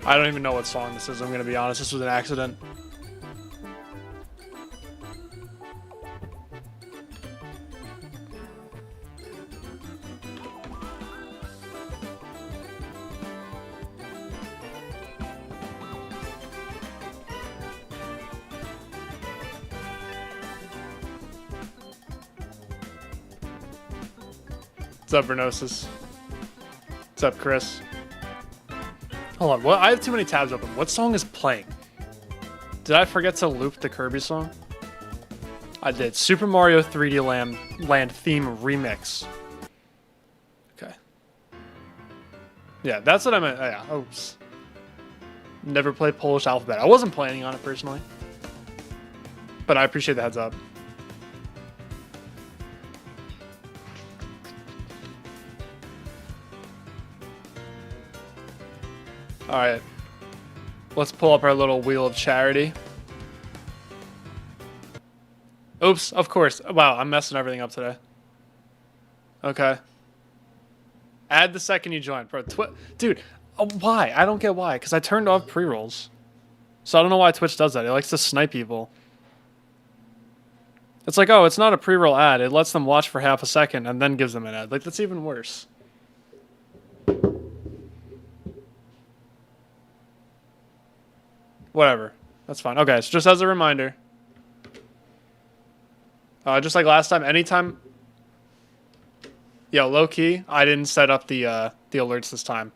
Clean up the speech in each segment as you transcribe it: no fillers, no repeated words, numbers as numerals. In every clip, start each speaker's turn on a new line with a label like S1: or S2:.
S1: I don't even know what song this is, I'm gonna be honest. This was an accident. What's up, Vernosis? What's up, Chris? Hold on, what? I have too many tabs open. What song is playing? Did I forget to loop the Kirby song? I did. Super Mario 3D Land theme remix. Okay. Yeah, that's what I meant. Oh, yeah. Oops. Never played Polish Alphabet. I wasn't planning on it personally, but I appreciate the heads up. Alright. Let's pull up our little wheel of charity. Oops, of course. Wow, I'm messing everything up today. Okay. Add the second you join. Bro, dude, why? I don't get why. Because I turned off pre-rolls. So I don't know why Twitch does that. It likes to snipe people. It's like, oh, it's not a pre-roll ad. It lets them watch for half a second and then gives them an ad. Like, that's even worse. Whatever. That's fine. Okay, so just as a reminder. Just like last time, anytime... Yo, low-key, I didn't set up the alerts this time.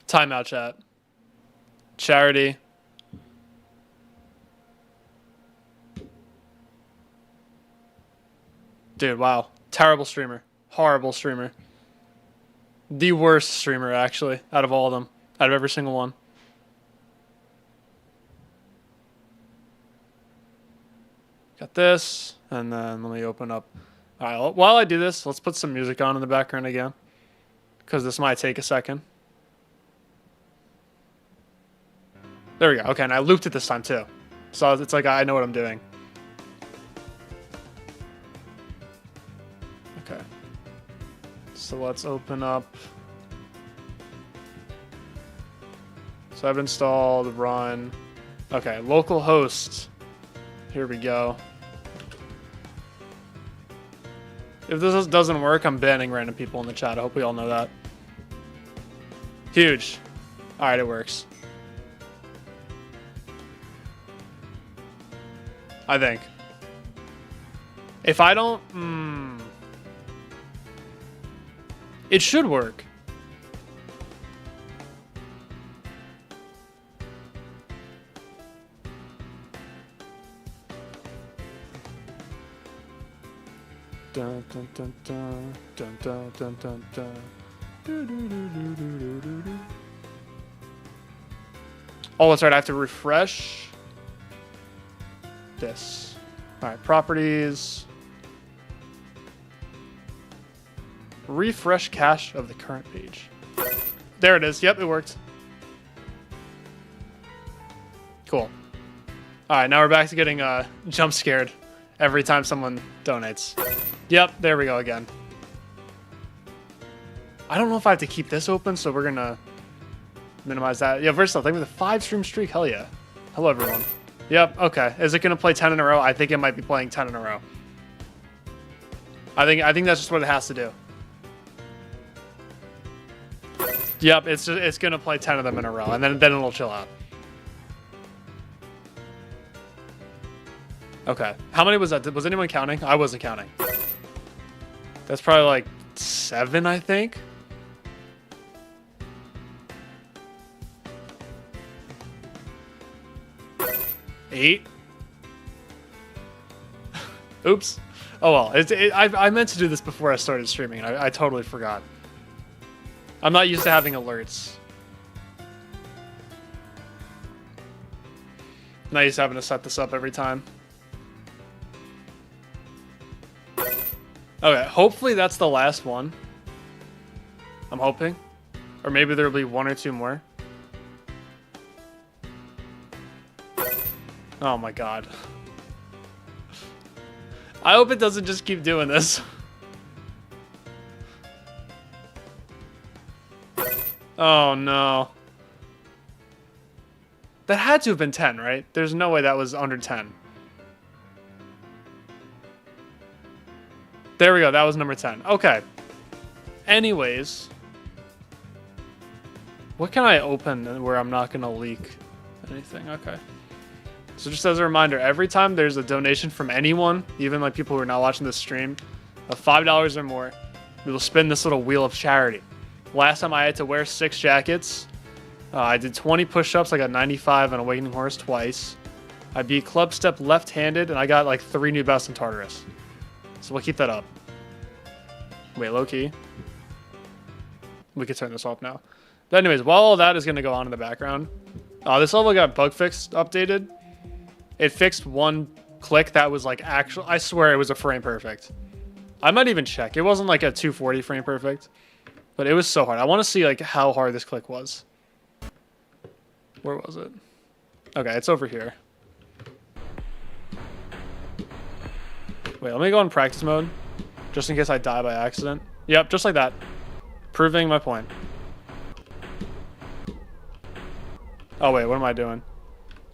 S1: Timeout chat. Charity. Dude, wow. Terrible streamer. Horrible streamer. The worst streamer, actually, out of all of them. Out of every single one. Got this, and then let me open up. All right, while I do this, let's put some music on in the background again, because this might take a second. There we go. Okay, and I looped it this time too, so it's like I know what I'm doing. Okay, so let's open up. So I've installed run. Okay, localhost. Here we go. If this doesn't work, I'm banning random people in the chat. I hope we all know that. Huge. Alright, it works. I think. If I don't... It should work. Dun, dun, dun, dun, dun, dun, dun, dun, dun. Do, do, do, do, do, do, do. Oh, that's right. I have to refresh this. All right, properties. Refresh cache of the current page. There it is. Yep, it worked. Cool. All right, now we're back to getting jump scared every time someone donates. Yep, there we go again. I don't know if I have to keep this open, so we're gonna minimize that. Yeah, Versatile, thank you for the 5-stream streak. Hell yeah. Hello, everyone. Yep, okay. Is it gonna play 10 in a row? I think it might be playing 10 in a row. I think that's just what it has to do. Yep, it's gonna play 10 of them in a row, and then it'll chill out. Okay. How many was that? Was anyone counting? I wasn't counting. That's probably like 7, I think. Eight. Oops. Oh well. I meant to do this before I started streaming, and I totally forgot. I'm not used to having alerts. I'm not used to having to set this up every time. Okay, hopefully that's the last one. I'm hoping. Or maybe there'll be 1 or 2 more. Oh my god. I hope it doesn't just keep doing this. Oh no. That had to have been 10, right? There's no way that was under 10. There we go. That was number 10. Okay. Anyways. What can I open where I'm not going to leak anything? Okay. So just as a reminder, every time there's a donation from anyone, even like people who are not watching this stream, of $5 or more, we will spin this little wheel of charity. Last time I had to wear 6 jackets. I did 20 push-ups. I got 95 on Awakening Horse twice. I beat Club Step left-handed, and I got like 3 new bests in Tartarus. So we'll keep that up. Wait, low-key. We could turn this off now. But anyways, while all that is going to go on in the background, this level got bug fixed, updated. It fixed one click that was like actual. I swear it was a frame perfect. I might even check. It wasn't like a 240 frame perfect, but it was so hard. I want to see like how hard this click was. Where was it? Okay, it's over here. Wait, let me go in practice mode, just in case I die by accident. Yep, just like that. Proving my point. Oh wait, what am I doing?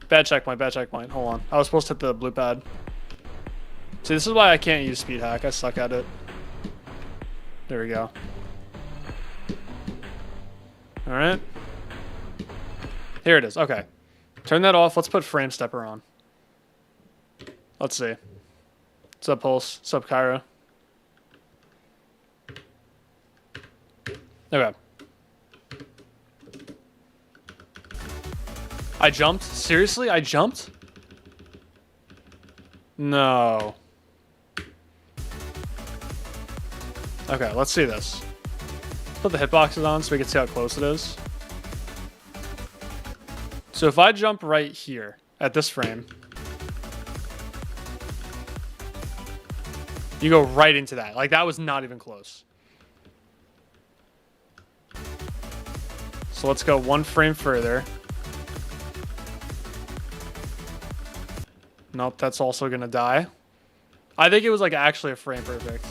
S1: Bad checkpoint, bad checkpoint. Hold on. I was supposed to hit the blue pad. See, this is why I can't use speed hack. I suck at it. There we go. Alright. Here it is. Okay. Turn that off. Let's put frame stepper on. Let's see. What's up, Pulse? What's up, Kyra? Okay. I jumped? Seriously? I jumped? No. Okay, let's see this. Put the hitboxes on so we can see how close it is. So if I jump right here at this frame, you go right into that. Like, that was not even close. So let's go 1 frame further. Nope, that's also gonna die. I think it was like actually a frame perfect.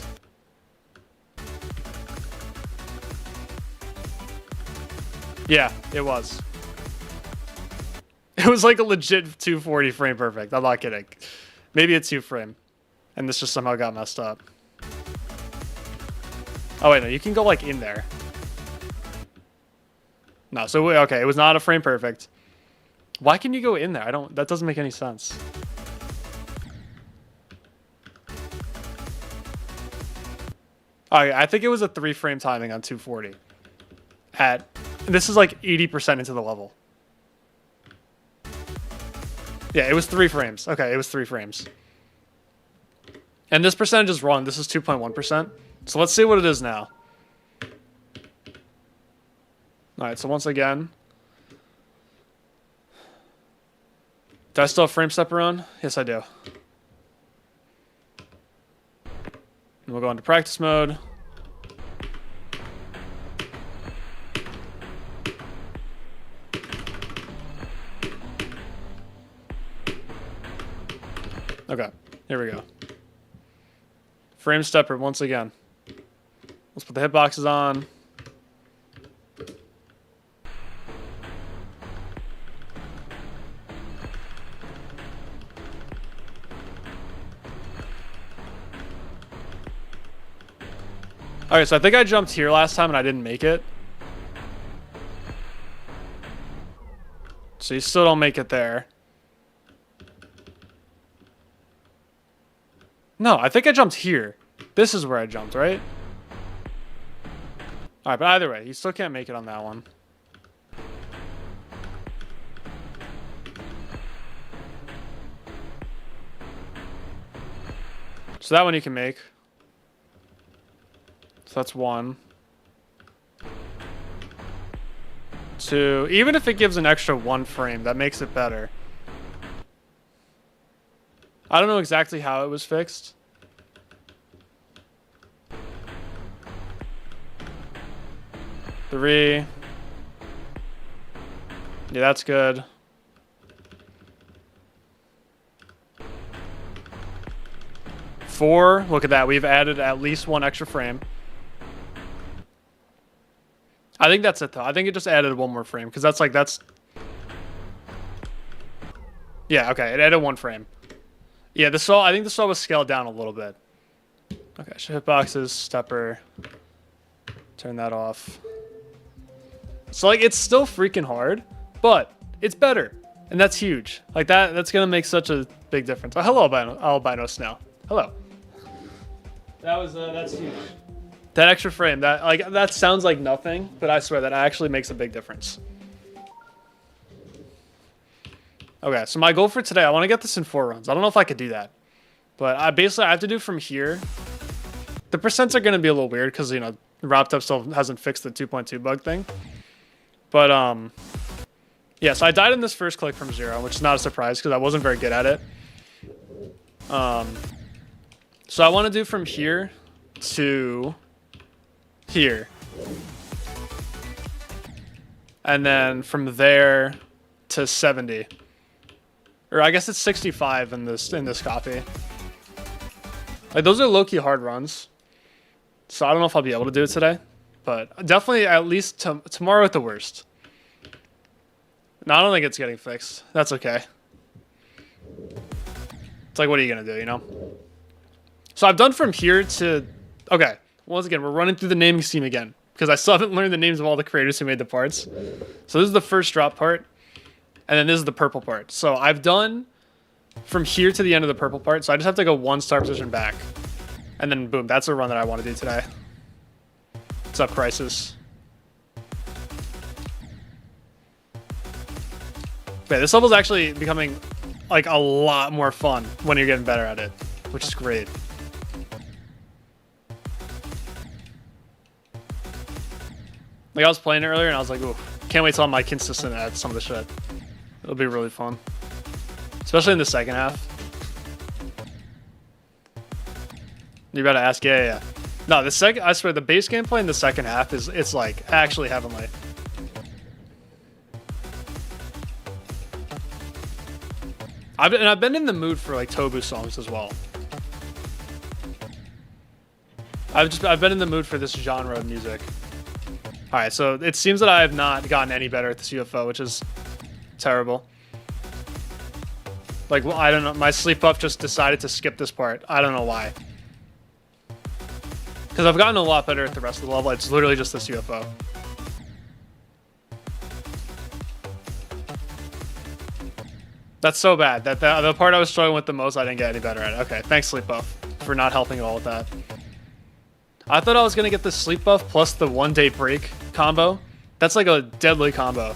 S1: Yeah, it was. It was like a legit 240 frame perfect. I'm not kidding. Maybe a 2 frame. And this just somehow got messed up. Oh wait, no, you can go like in there. No, so okay, it was not a frame perfect. Why can you go in there? That doesn't make any sense. I think it was a 3 frame timing on 240. This is like 80% into the level. Yeah, it was 3 frames. Okay, it was 3 frames. And this percentage is wrong. This is 2.1%. So let's see what it is now. Alright, so once again. Do I still have frame stepper on? Yes, I do. And we'll go into practice mode. Okay, here we go. Frame stepper once again. Let's put the hitboxes on. Okay, so I think I jumped here last time and I didn't make it. So you still don't make it there. No, I think I jumped here. This is where I jumped, right? Alright, but either way, you still can't make it on that one. So that one you can make. So that's 1. 2. Even if it gives an extra 1 frame, that makes it better. I don't know exactly how it was fixed. Three. Yeah, that's good. 4. Look at that. We've added at least 1 extra frame. I think that's it, though. I think it just added 1 more frame, because that's Yeah, okay, it added 1 frame. Yeah, the saw, I think the saw was scaled down a little bit. Okay, so hitboxes, stepper. Turn that off. So, like, it's still freaking hard, but it's better. And that's huge. Like, that's gonna make such a big difference. Oh, hello, albino snail. Hello. That's huge. That extra frame, that sounds like nothing, but I swear that actually makes a big difference. Okay, so my goal for today, I want to get this in 4 runs. I don't know if I could do that, but I have to do from here. The percents are going to be a little weird because, you know, WrapTop still hasn't fixed the 2.2 bug thing. But, yeah, so I died in this first click from 0, which is not a surprise because I wasn't very good at it. So I want to do from here to here. And then from there to 70. Or I guess it's 65 in this copy. Like, those are low-key hard runs. So I don't know if I'll be able to do it today. But definitely at least tomorrow at the worst. No, I don't think it's getting fixed. That's okay. It's like, what are you going to do, you know? So I've done from here to... Okay, once again, we're running through the naming scheme again. Because I still haven't learned the names of all the creators who made the parts. So this is the first drop part. And then this is the purple part. So I've done from here to the end of the purple part. So I just have to go 1 start position back. And then boom, that's a run that I want to do today. What's up, Crisis? Yeah, this level's actually becoming like a lot more fun when you're getting better at it, which is great. Like, I was playing it earlier and I was like, ooh, can't wait till I'm like consistent at some of the shit. It'll be really fun. Especially in the second half. You better ask, yeah. No, I swear, the base gameplay in the second half it's like actually heavenly. I've been in the mood for like Tobu songs as well. I've been in the mood for this genre of music. All right, so it seems that I have not gotten any better at this UFO, which is terrible. Like, well, I don't know. My sleep buff just decided to skip this part. I don't know why. Because I've gotten a lot better at the rest of the level. It's literally just this UFO. That's so bad. The part I was struggling with the most, I didn't get any better at it. Okay, thanks, sleep buff, for not helping at all with that. I thought I was going to get the sleep buff plus the 1-day break combo. That's like a deadly combo.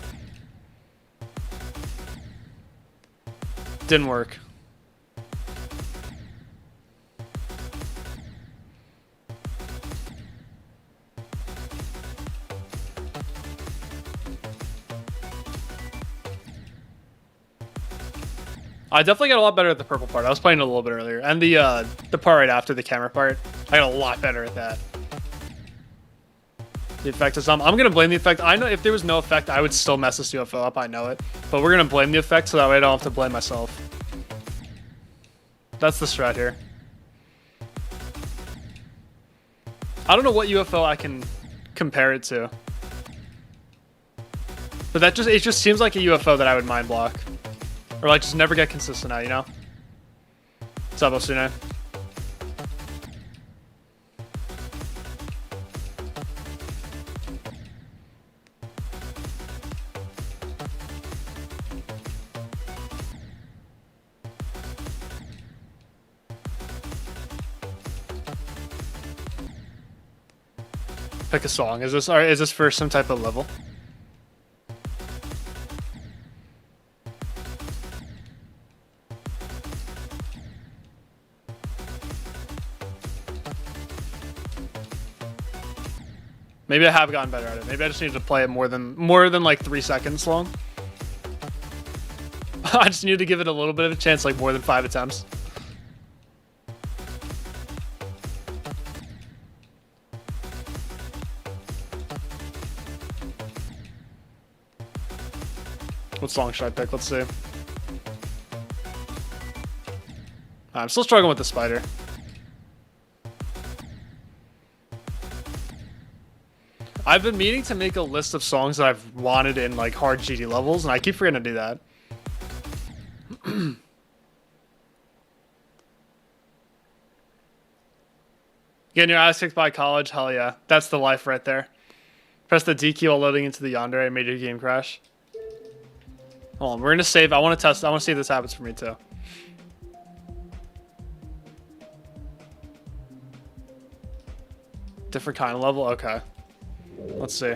S1: Didn't work. I definitely got a lot better at the purple part. I was playing it a little bit earlier. And the part right after the camera part, I got a lot better at that. The effect is I'm going to blame the effect. I know if there was no effect, I would still mess this UFO up. I know it. But we're going to blame the effect so that way I don't have to blame myself. That's the strat here. I don't know what UFO I can compare it to. But it just seems like a UFO that I would mind block. Or like just never get consistent at, you know? What's up, Osune? Pick a song. Is this for some type of level? Maybe I have gotten better at it. Maybe I just need to play it more than like 3 seconds long. I just need to give it a little bit of a chance, like more than 5 attempts. What song should I pick? Let's see. I'm still struggling with the spider. I've been meaning to make a list of songs that I've wanted in like hard GD levels, and I keep forgetting to do that. Getting your ass kicked by college? Hell yeah. That's the life right there. Press the DQ while loading into the yandere and made your game crash. Hold on, we're gonna save. I want to test. I want to see if this happens for me too. Different kind of level? Okay. Let's see.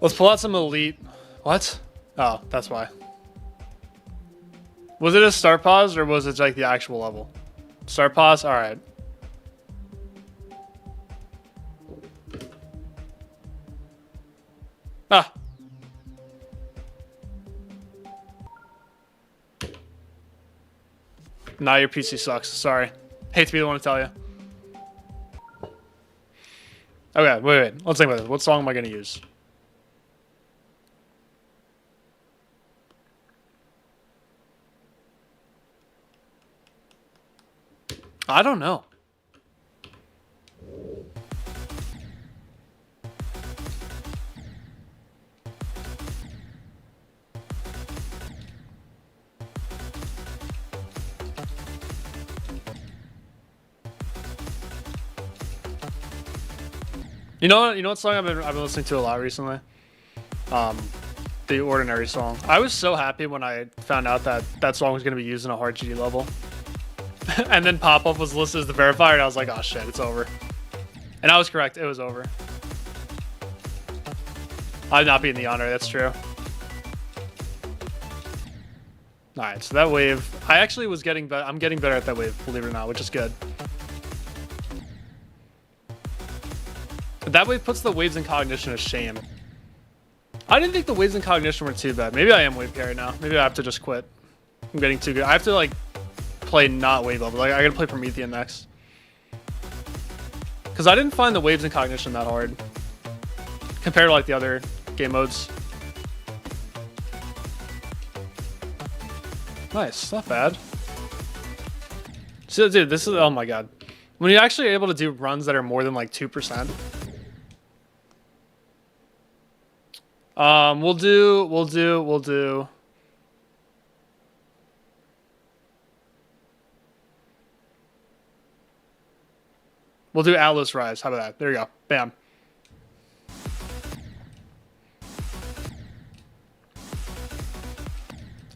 S1: Let's pull out some elite. What? Oh, that's why. Was it a start pause or was it like the actual level? Start pause? Alright. Ah. Nah, your PC sucks. Sorry. Hate to be the one to tell you. Okay, wait. Let's think about this. What song am I going to use? I don't know. You know what song I've been listening to a lot recently? The Ordinary song. I was so happy when I found out that that song was going to be used in a hard GD level. And then pop-up was listed as the verifier, and I was like, oh shit, it's over. And I was correct, it was over. I'm not beating the honor, that's true. Alright, so that wave, I actually was getting better. I'm getting better at that wave, believe it or not, which is good. That wave puts the waves in Cognition to shame. I didn't think the waves in Cognition were too bad. Maybe I am wave carry now. Maybe I have to just quit. I'm getting too good. I have to like play not wave level. Like I gotta play Promethean next. Because I didn't find the waves in Cognition that hard compared to like the other game modes. Nice, not bad. So dude, this is, oh my god. When you're actually able to do runs that are more than like 2%. We'll do. We'll do Atlas Rise. How about that? There you go. Bam.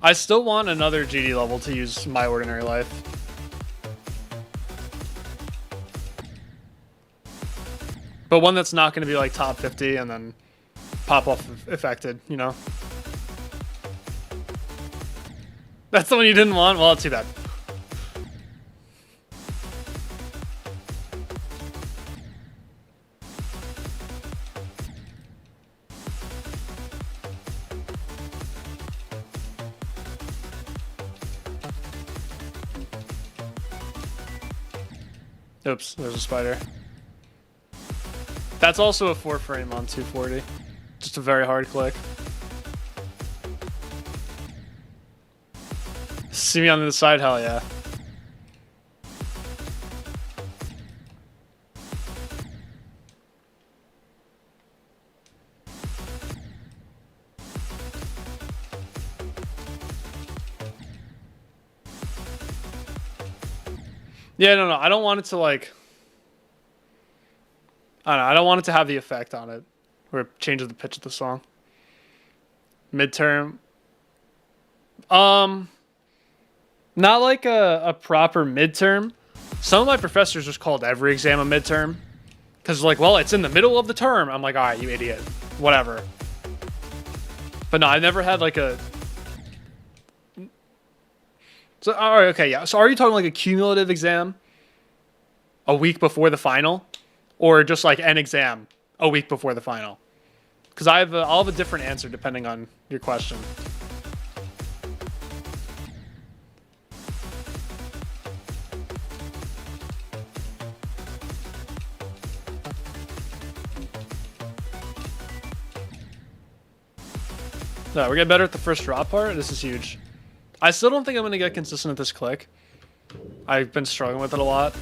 S1: I still want another GD level to use My Ordinary Life. But one that's not going to be like top 50 and then pop off affected, you know? That's the one you didn't want? Well, too bad. Oops, there's a spider. That's also a 4 frame on 240. Just a very hard click. See me on the other side? Hell yeah. Yeah, no, I don't want it to like... I don't know, I don't want it to have the effect on it where it changes the pitch of the song. Midterm. Not like a proper midterm. Some of my professors just called every exam a midterm. Because like, well, it's in the middle of the term. I'm like, alright, you idiot. Whatever. But no, I never had like a... So, alright, okay, yeah. So are you talking like a cumulative exam a week before the final? Or just like an exam a week before the final? Because I'll have a different answer depending on your question. No, we're getting better at the first drop part. This is huge. I still don't think I'm going to get consistent at this click. I've been struggling with it a lot.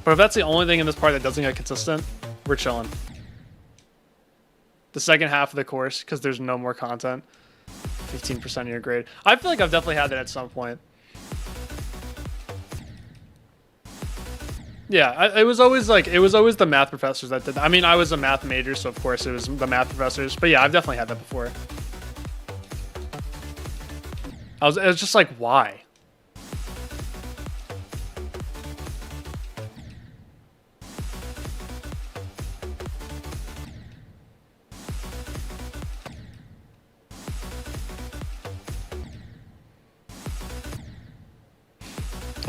S1: But if that's the only thing in this part that doesn't get consistent, we're chilling. The second half of the course, because there's no more content. 15% of your grade. I feel like I've definitely had that at some point. Yeah, it was always the math professors that did that. I mean, I was a math major, so of course it was the math professors. But yeah, I've definitely had that before. It was just like, why?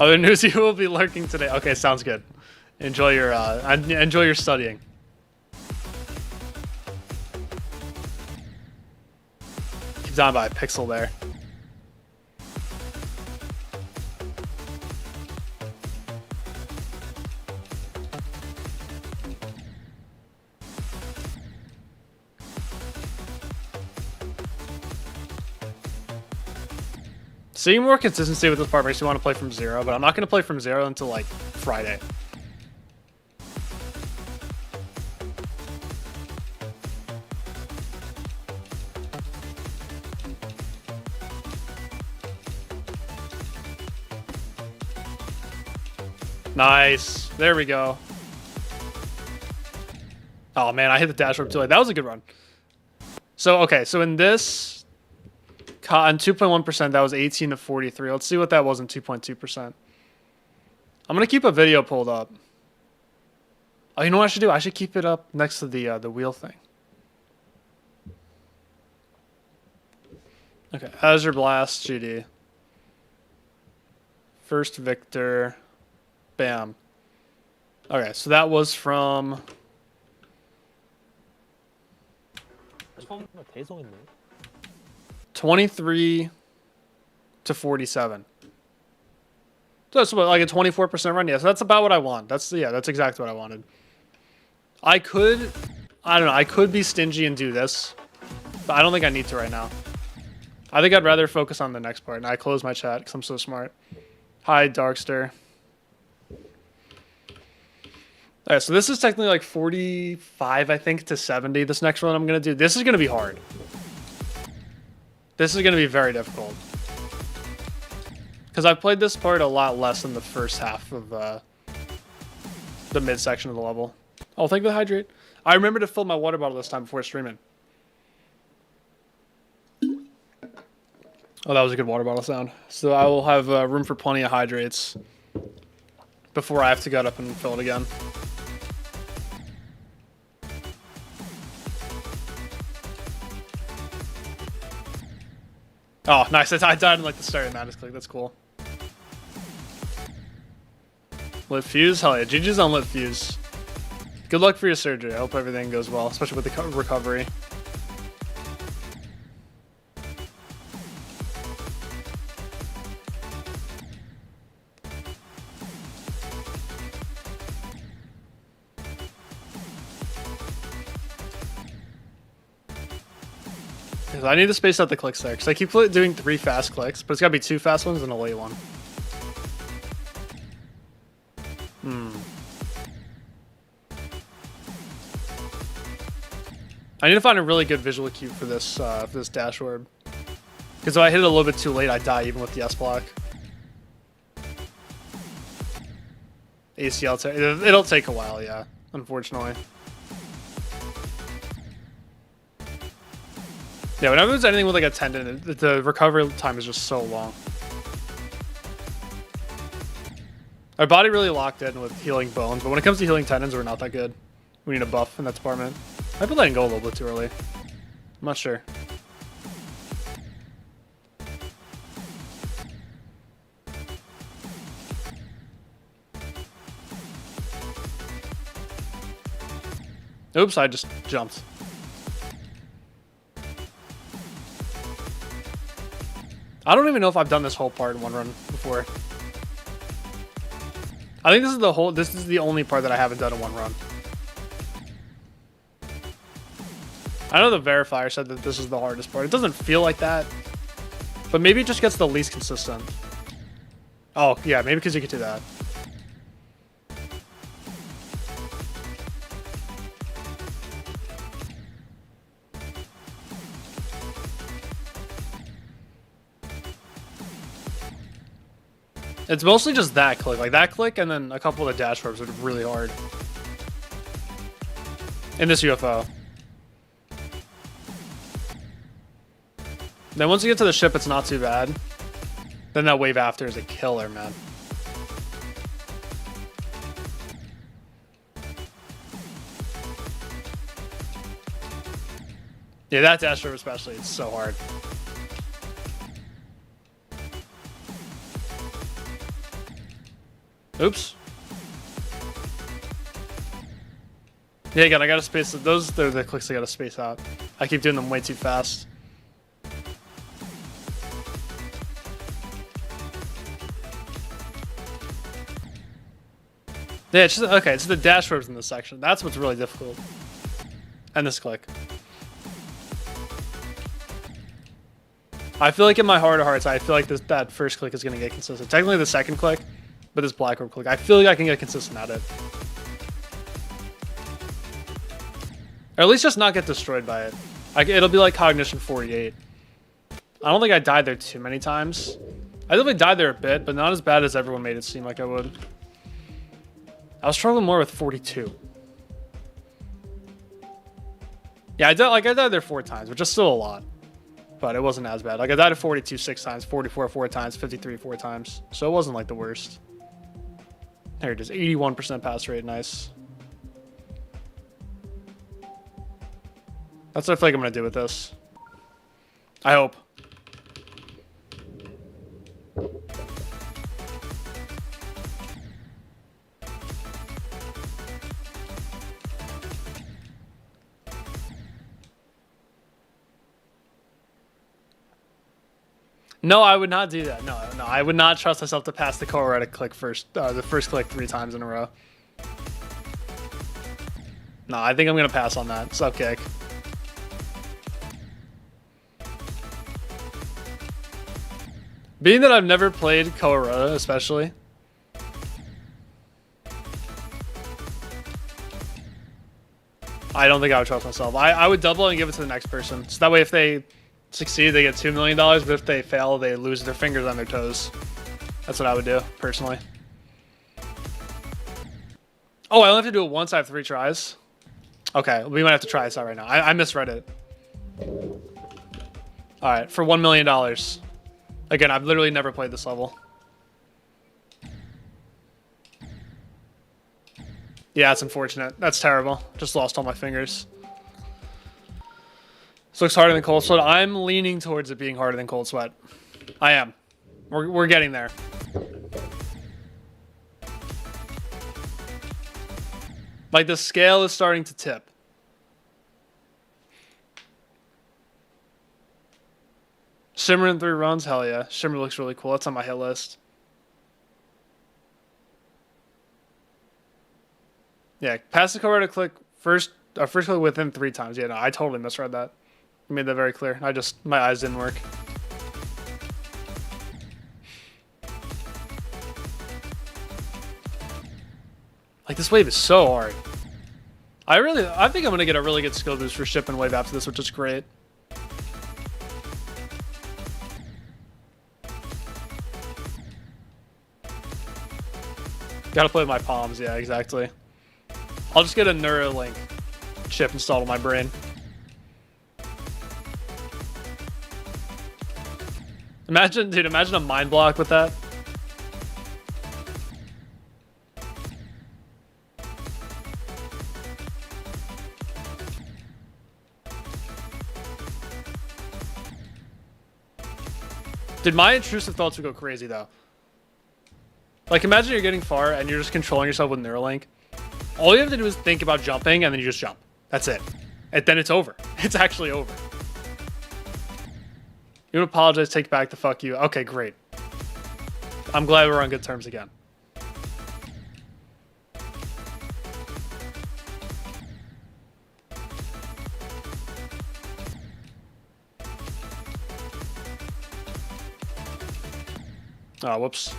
S1: Oh, the news you will be lurking today. Okay, sounds good. Enjoy your studying. Keep down by a pixel there. Seeing more consistency with this part makes me want to play from zero, but I'm not going to play from zero until like Friday. Nice. There we go. Oh man, I hit the dash warp too late. That was a good run. So, okay, so in this, on 2.1%, that was 18 to 43. Let's see what that was in 2.2%. I'm going to keep a video pulled up. Oh, you know what I should do? I should keep it up next to the wheel thing. Okay, AZURE Blast, GD. First Victor. Bam. Okay, so that was from... 23 to 47. So that's like a 24% run. Yeah, so that's about what I want. That's exactly what I wanted. I don't know, I could be stingy and do this, but I don't think I need to right now. I think I'd rather focus on the next part. And I close my chat because I'm so smart. Hi, Darkster. All right, so this is technically like 45, I think, to 70. This next one I'm going to do. This is going to be hard. This is going to be very difficult. Because I've played this part a lot less than the first half of the midsection of the level. Oh, thank you for the hydrate. I remember to fill my water bottle this time before streaming. Oh, that was a good water bottle sound. So I will have room for plenty of hydrates before I have to get up and fill it again. Oh, nice. I died in like the start of Madness click. That's cool. Lit fuse? Hell yeah. GG's on lit fuse. Good luck for your surgery. I hope everything goes well, especially with the recovery. I need to space out the clicks there, because I keep doing 3 fast clicks, but it's got to be 2 fast ones and a late one. I need to find a really good visual cue for this dash orb. Because if I hit it a little bit too late, I die even with the S block. ACL, it'll take a while, yeah, unfortunately. Yeah, whenever there's anything with like a tendon, the recovery time is just so long. Our body really locked in with healing bones, but when it comes to healing tendons, we're not that good. We need a buff in that department. I've been letting go a little bit too early. I'm not sure. Oops, I just jumped. I don't even know if I've done this whole part in one run before. I think this is the only part that I haven't done in one run. I know the verifier said that this is the hardest part. It doesn't feel like that, but maybe it just gets the least consistent. Oh, yeah, maybe because you could do that. It's mostly just that click. Like that click and then a couple of the dash verbs are really hard. In this UFO. Then once you get to the ship, it's not too bad. Then that wave after is a killer, man. Yeah, that dash verb especially, it's so hard. Oops. Yeah, again, I gotta space it. Those, they're the clicks I gotta space out. I keep doing them way too fast. Yeah, it's just, okay, it's the dash verbs in this section. That's what's really difficult. And this click. I feel like in my heart of hearts, I feel like that first click is gonna get consistent. Technically the second click, but this black orb click, I feel like I can get consistent at it. Or at least just not get destroyed by it. It'll be like Cognition 48. I don't think I died there too many times. I definitely died there a bit, but not as bad as everyone made it seem like I would. I was struggling more with 42. Yeah, I died there 4 times, which is still a lot. But it wasn't as bad. Like I died at 42 6 times, 44 4 times, 53 4 times. So it wasn't like the worst. There it is, 81% pass rate, nice. That's what I feel like I'm gonna do with this. I hope. No, I would not do that. No, I would not trust myself to pass the Colorado click first, the first click 3 times in a row. No, I think I'm gonna pass on that. Sub kick. Being that I've never played Colorado, especially. I don't think I would trust myself. I would double and give it to the next person. So that way if they succeed, they get $2 million, but if they fail, they lose their fingers on their toes. That's what I would do, personally. Oh, I only have to do it once. I have 3 tries. Okay, we might have to try this out right now. I misread it. All right, for $1 million. Again, I've literally never played this level. Yeah, it's unfortunate. That's terrible. Just lost all my fingers. This looks harder than Cold Sweat. I'm leaning towards it being harder than Cold Sweat. I am. We're getting there. Like the scale is starting to tip. Shimmer in 3 runs? Hell yeah. Shimmer looks really cool. That's on my hit list. Yeah, pass the Colorado click first click within 3 times. Yeah, no, I totally misread that. You made that very clear. My eyes didn't work. Like this wave is so hard. I think I'm gonna get a really good skill boost for ship and wave after this, which is great. Gotta play with my palms, yeah, exactly. I'll just get a Neuralink chip installed in my brain. Imagine a mind block with that. Dude, my intrusive thoughts would go crazy though. Like imagine you're getting far and you're just controlling yourself with Neuralink. All you have to do is think about jumping and then you just jump. That's it. And then it's over. It's actually over. You would apologize, take back the fuck you. Okay, great. I'm glad we're on good terms again. Oh, whoops.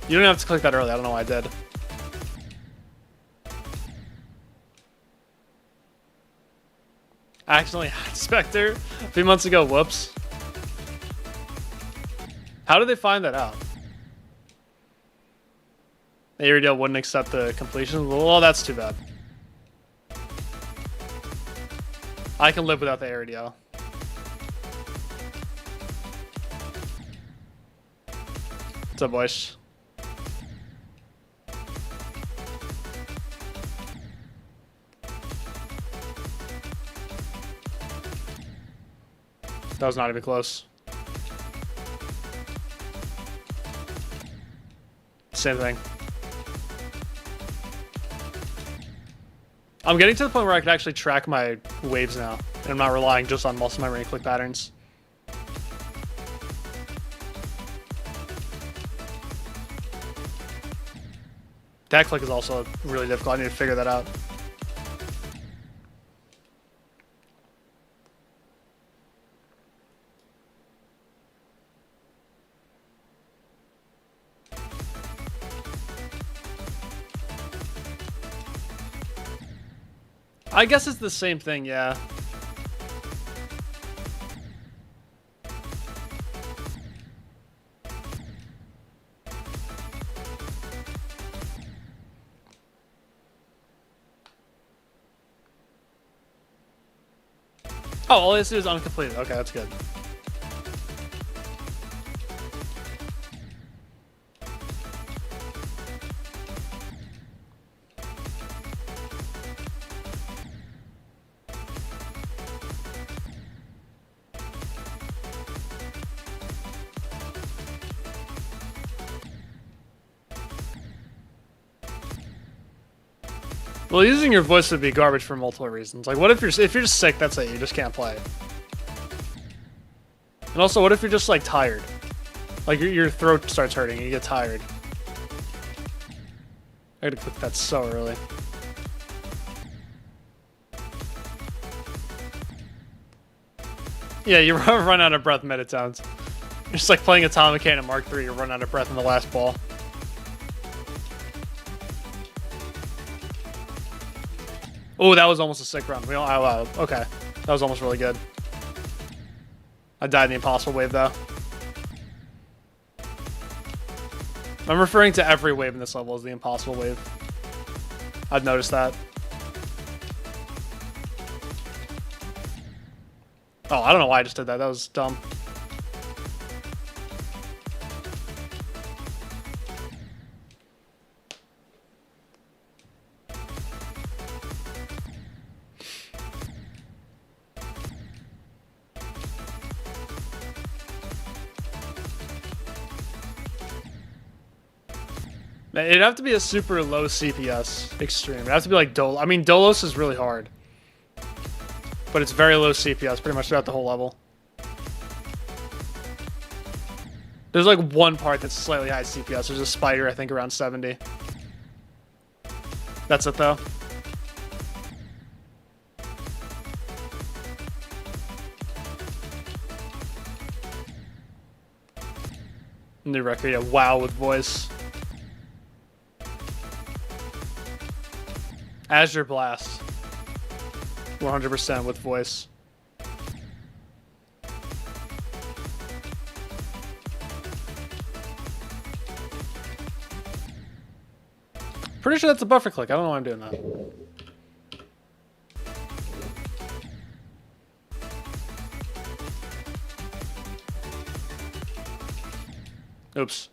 S1: You don't have to click that early. I don't know why I did. Accidentally hacked Spectre a few months ago. Whoops. How did they find that out? Ariel wouldn't accept the completion. Well, that's too bad. I can live without the Ariel. What's up, boys? That was not even close. Same thing. I'm getting to the point where I can actually track my waves now, and I'm not relying just on muscle memory and click patterns. That click is also really difficult. I need to figure that out. I guess it's the same thing, yeah. Oh, all this is uncompleted. Okay, that's good. Well, using your voice would be garbage for multiple reasons. Like, what if you're just sick? That's it. You just can't play. And also, what if you're just like tired? Like your throat starts hurting and you get tired. I gotta click that so early. Yeah, you run out of breath mid, it sounds. You're just like playing Atomic Cannon Mark III. You run out of breath in the last ball. Oh, that was almost a sick round. Oh, okay. That was almost really good. I died in the impossible wave, though. I'm referring to every wave in this level as the impossible wave. I've noticed that. Oh, I don't know why I just did that. That was dumb. It'd have to be a super low CPS extreme. It'd have to be like Dolos. I mean, Dolos is really hard. But it's very low CPS pretty much throughout the whole level. There's like one part that's slightly high CPS. There's a spider, I think, around 70. That's it, though. New record, yeah. WoW with voice. AZURE BLAST. 100% with voice. Pretty sure that's a buffer click. I don't know why I'm doing that. Oops.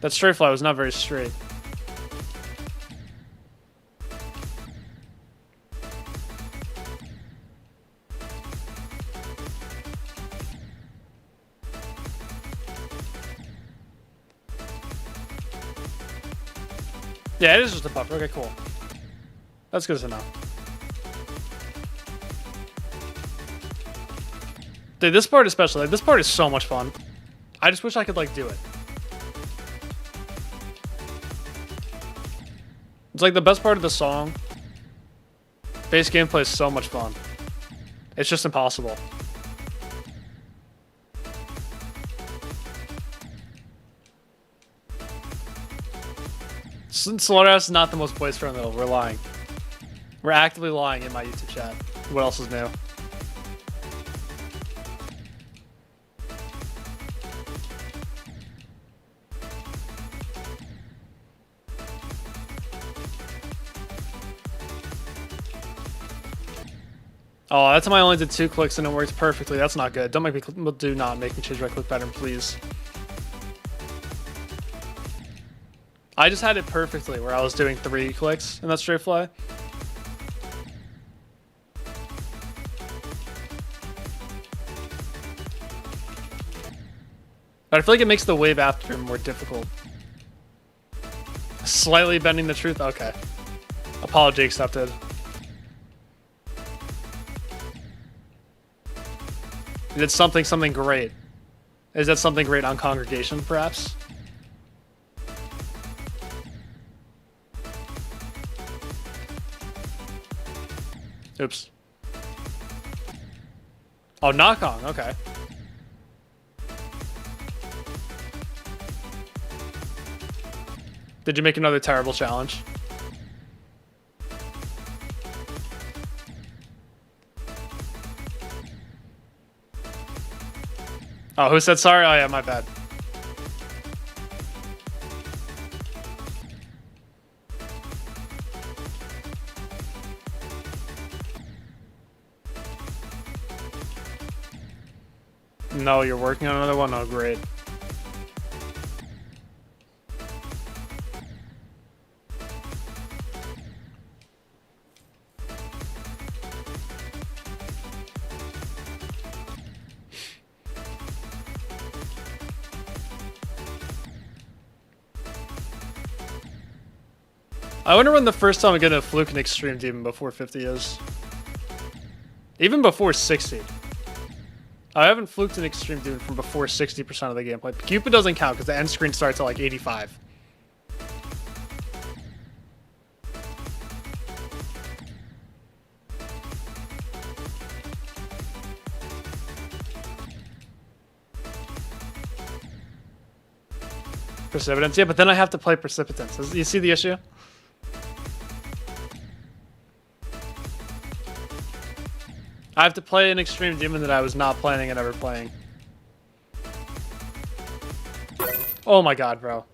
S1: That straight fly was not very straight. Yeah, it is just a buffer. Okay, cool. That's good to know. Dude, this part especially, like, this part is so much fun. I just wish I could, like, do it. It's like the best part of the song. Base gameplay is so much fun. It's just impossible. Slaughterhouse is not the most voice friendly. We're lying. We're actively lying in my YouTube chat. What else is new? Oh, that's my only did 2 clicks and it works perfectly. That's not good. Don't make me do not make me change my click pattern, please. I just had it perfectly where I was doing 3 clicks in that straight fly. But I feel like it makes the wave after more difficult. Slightly bending the truth? Okay. Apology accepted. You did something great. Is that something great on Congregation, perhaps? Oops. Oh, knock on. Okay. Did you make another terrible challenge? Oh, who said sorry? Oh yeah, my bad. No, you're working on another one? Oh, great. I wonder when the first time I get a fluke in Extreme Demon before 50 is. Even before 60. I haven't fluked an Extreme Demon from before 60% of the gameplay. Cupid doesn't count because the end screen starts at like 85. Precipitants? Yeah, but then I have to play Precipitants. You see the issue? I have to play an Extreme Demon that I was not planning on ever playing. Oh my god, bro.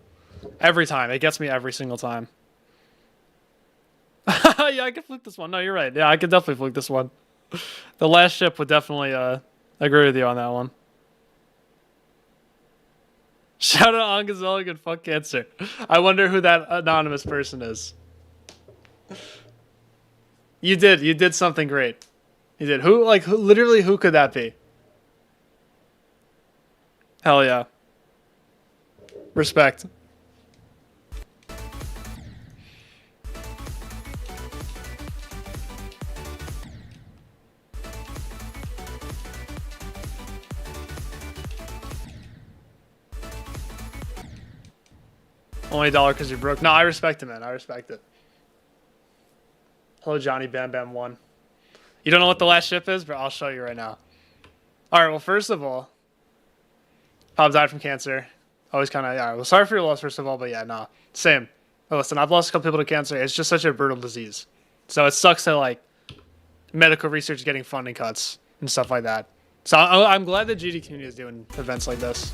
S1: Every time. It gets me every single time. Yeah, I could fluke this one. No, you're right. Yeah, I could definitely fluke this one. The last ship would definitely agree with you on that one. Shout out Angazelic and fuck cancer. I wonder who that anonymous person is. You did something great. You did. Literally, who could that be? Hell yeah. Respect. Only $1 because you're broke. No, I respect it, man. I respect it. Hello, Johnny Bam Bam 1. You don't know what the last ship is, but I'll show you right now. Alright, well, first of all, Pop died from cancer. Always kind of, yeah, well, sorry for your loss, first of all, but yeah, nah. Same. But listen, I've lost a couple people to cancer. It's just such a brutal disease. So it sucks that, like, medical research is getting funding cuts and stuff like that. So I'm glad the GD community is doing events like this.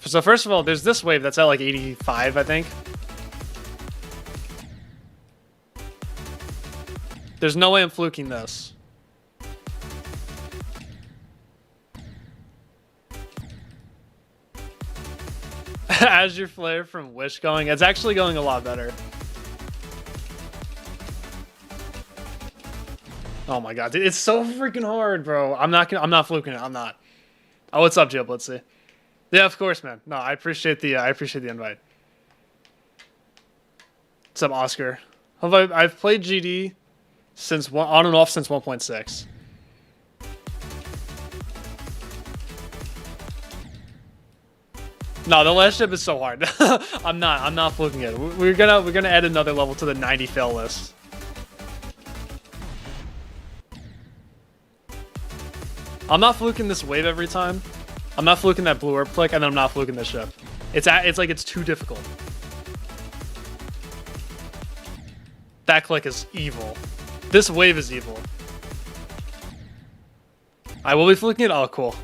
S1: So first of all, there's this wave that's at like 85, I think. There's no way I'm fluking this. Azure Flare from Wish going. It's actually going a lot better. Oh my god, dude, it's so freaking hard, bro. I'm not fluking it. I'm not. Oh, what's up, Jib? Let's see. Yeah, of course, man. No, I appreciate the invite. What's up, Oscar? I've played GD since on and off since 1.6. No, the last ship is so hard. I'm not fluking it. We're gonna add another level to the 90 fail list. I'm not fluking this wave every time. I'm not fluking that blue herb click, and then I'm not fluking this ship. It's like it's too difficult. That click is evil. This wave is evil. I will be fluking it. Oh, cool.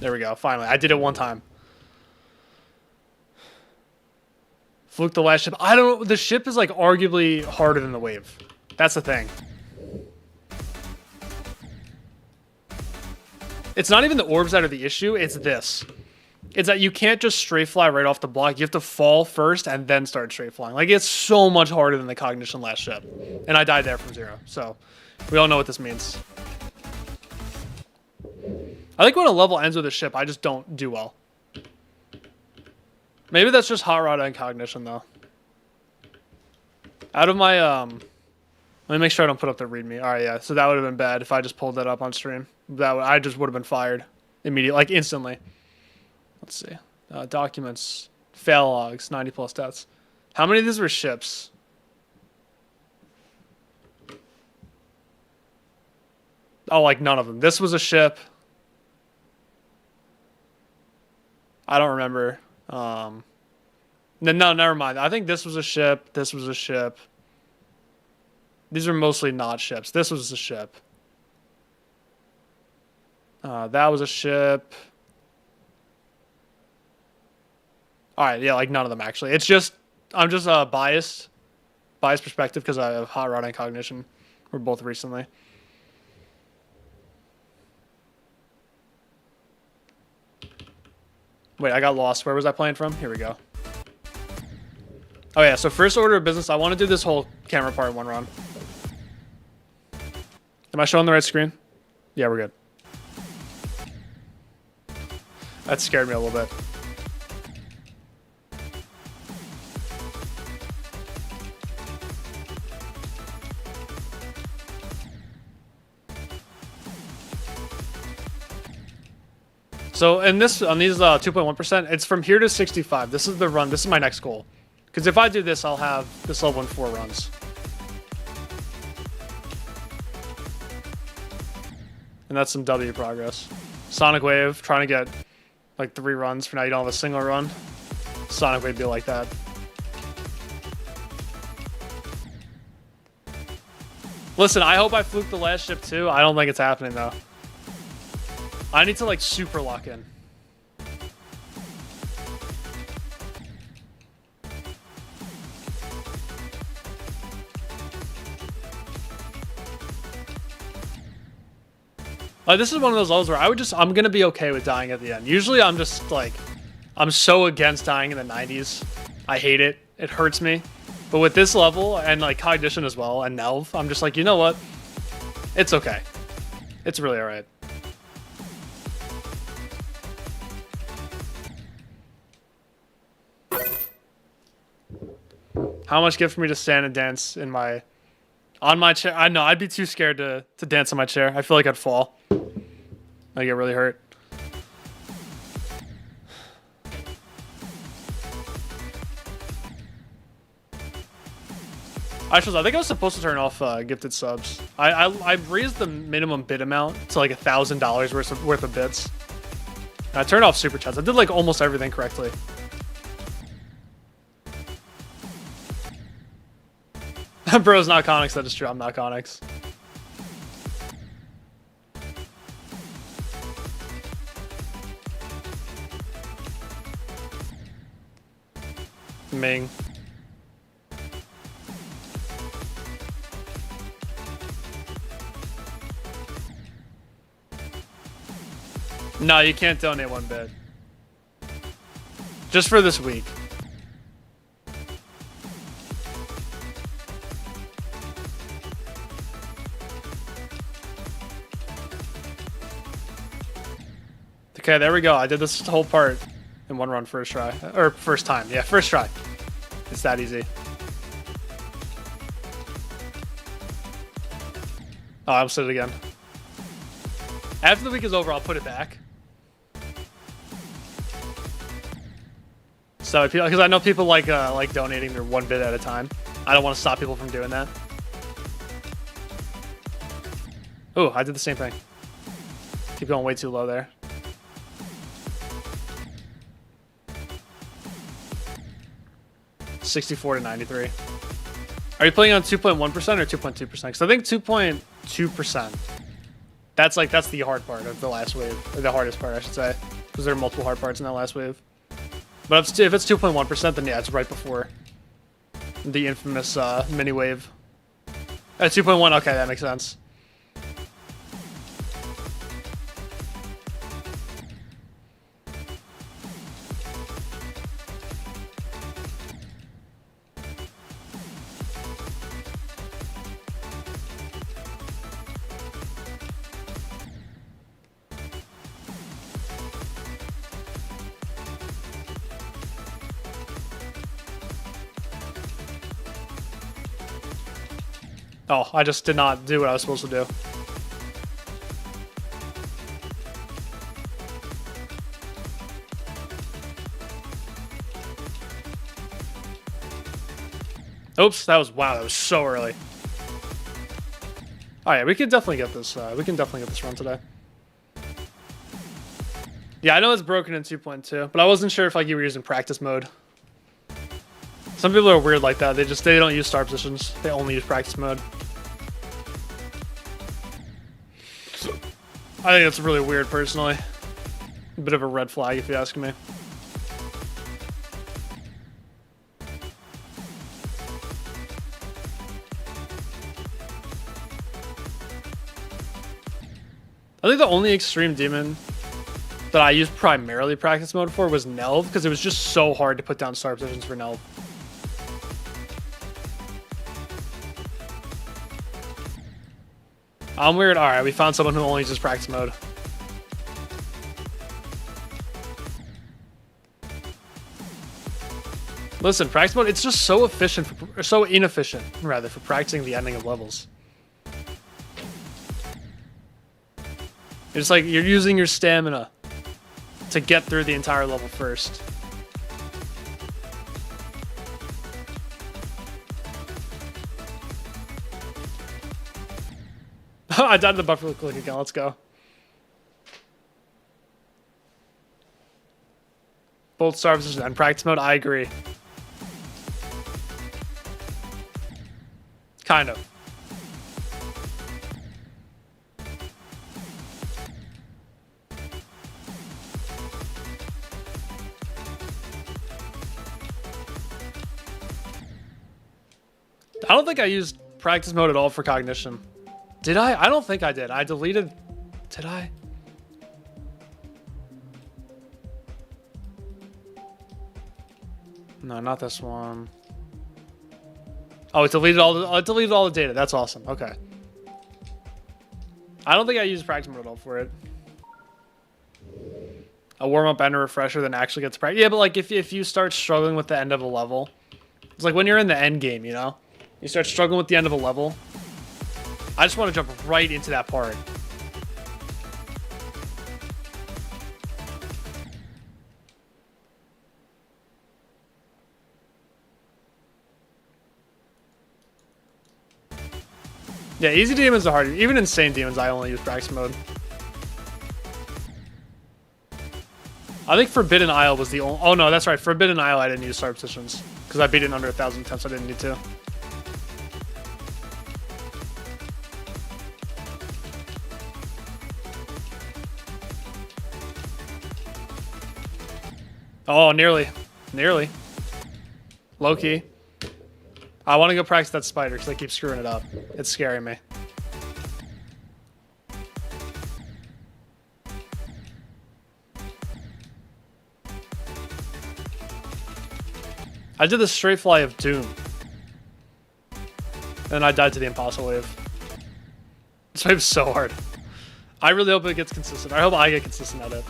S1: There we go. Finally, I did it one time. Fluke the last ship. I don't. The ship is like arguably harder than the wave. That's the thing. It's not even the orbs that are the issue. It's this. It's that you can't just straight fly right off the block. You have to fall first and then start straight flying. Like, it's so much harder than the Cognition last ship. And I died there from 0. So, we all know what this means. I think when a level ends with a ship, I just don't do well. Maybe that's just hot rod and Cognition, though. Out of my, let me make sure I don't put up the readme. Alright, yeah. So that would have been bad if I just pulled that up on stream. I just would have been fired immediately, like instantly. Let's see. Documents. Fail logs. 90 plus stats. How many of these were ships? Oh, like none of them. This was a ship. I don't remember. No, never mind. I think this was a ship. This was a ship. These are mostly not ships. This was a ship. That was a ship. Alright, yeah, like none of them actually. It's just, I'm just biased perspective because I have hot rod and Cognition. We're both recently. Wait, I got lost. Where was I playing from? Here we go. Oh yeah, so first order of business, I want to do this whole camera part in one run. Am I showing the right screen? Yeah, we're good. That scared me a little bit. So in this, on these 2.1%, it's from here to 65. This is the run. This is my next goal. Because if I do this, I'll have this level in 4 runs. And that's some W progress. Sonic Wave, trying to get like 3 runs. For now, you don't have a single run. Sonic Wave be like that. Listen, I hope I fluke the last ship too. I don't think it's happening though. I need to like super lock in. This is one of those levels where I'm gonna be okay with dying at the end. Usually I'm just like, I'm so against dying in the 90s. I hate it. It hurts me. But with this level and like Cognition as well and Nelv, I'm just like, you know what? It's okay. It's really alright. How much gift for me to stand and dance in my, on my chair? I know, I'd be too scared to dance on my chair. I feel like I'd fall. I get really hurt. I think I was supposed to turn off gifted subs. I raised the minimum bid amount to like $1,000 worth of bits. And I turned off super chats. I did like almost everything correctly. Bro's not Connix, that is true. I'm not Connix. Ming. No, you can't donate 1 bit. Just for this week. Okay, there we go. I did this whole part in 1 run first try. Or first time. Yeah, first try. It's that easy. Oh, I almost did it again. After the week is over, I'll put it back. So, because I know people like donating their 1 bit at a time. I don't want to stop people from doing that. Oh, I did the same thing. Keep going way too low there. $64 to $93. Are you playing on 2.1% or 2.2%? Because I think 2.2%. That's the hard part of the last wave, or the hardest part, I should say, because there are multiple hard parts in that last wave. But if it's 2.1%, then yeah, it's right before The infamous mini wave. At 2.1, okay, that makes sense. Oh, I just did not do what I was supposed to do. Oops, that was, wow, that was so early. Oh yeah, we can definitely get this, run today. Yeah, I know it's broken in 2.2, but I wasn't sure if like you were using practice mode. Some people are weird like that. They don't use start positions. They only use practice mode. I think that's really weird, personally. A bit of a red flag, if you ask me. I think the only extreme demon that I used primarily practice mode for was Nelv, because it was just so hard to put down start positions for Nelv. I'm weird. Alright, we found someone who only uses practice mode. Listen, practice mode, it's just so efficient, or so inefficient, rather, for practicing the ending of levels. It's like you're using your stamina to get through the entire level first. I died to the buffer click again. Let's go. Both star positions and practice mode. I agree. Kind of. I don't think I used practice mode at all for Cognition. Did I? I don't think I did. I deleted... Did I? No, not this one. Oh, it deleted all the data. That's awesome. Okay. I don't think I used practice mode at all for it. A warm-up and a refresher, then actually gets practice. Yeah, but like if you start struggling with the end of a level, it's like when you're in the end game, you know? You start struggling with the end of a level. I just want to jump right into that part. Yeah, easy demons are hard. Even insane demons, I only use practice mode. I think Forbidden Isle was the only... Oh no, that's right. Forbidden Isle, I didn't use start positions. Because I beat it in under 1,000 attempts, so I didn't need to. Oh, nearly. Nearly. Low-key. I want to go practice that spider because I keep screwing it up. It's scaring me. I did the straight fly of Doom. And I died to the impossible wave. This wave's so hard. I really hope it gets consistent. I hope I get consistent at it.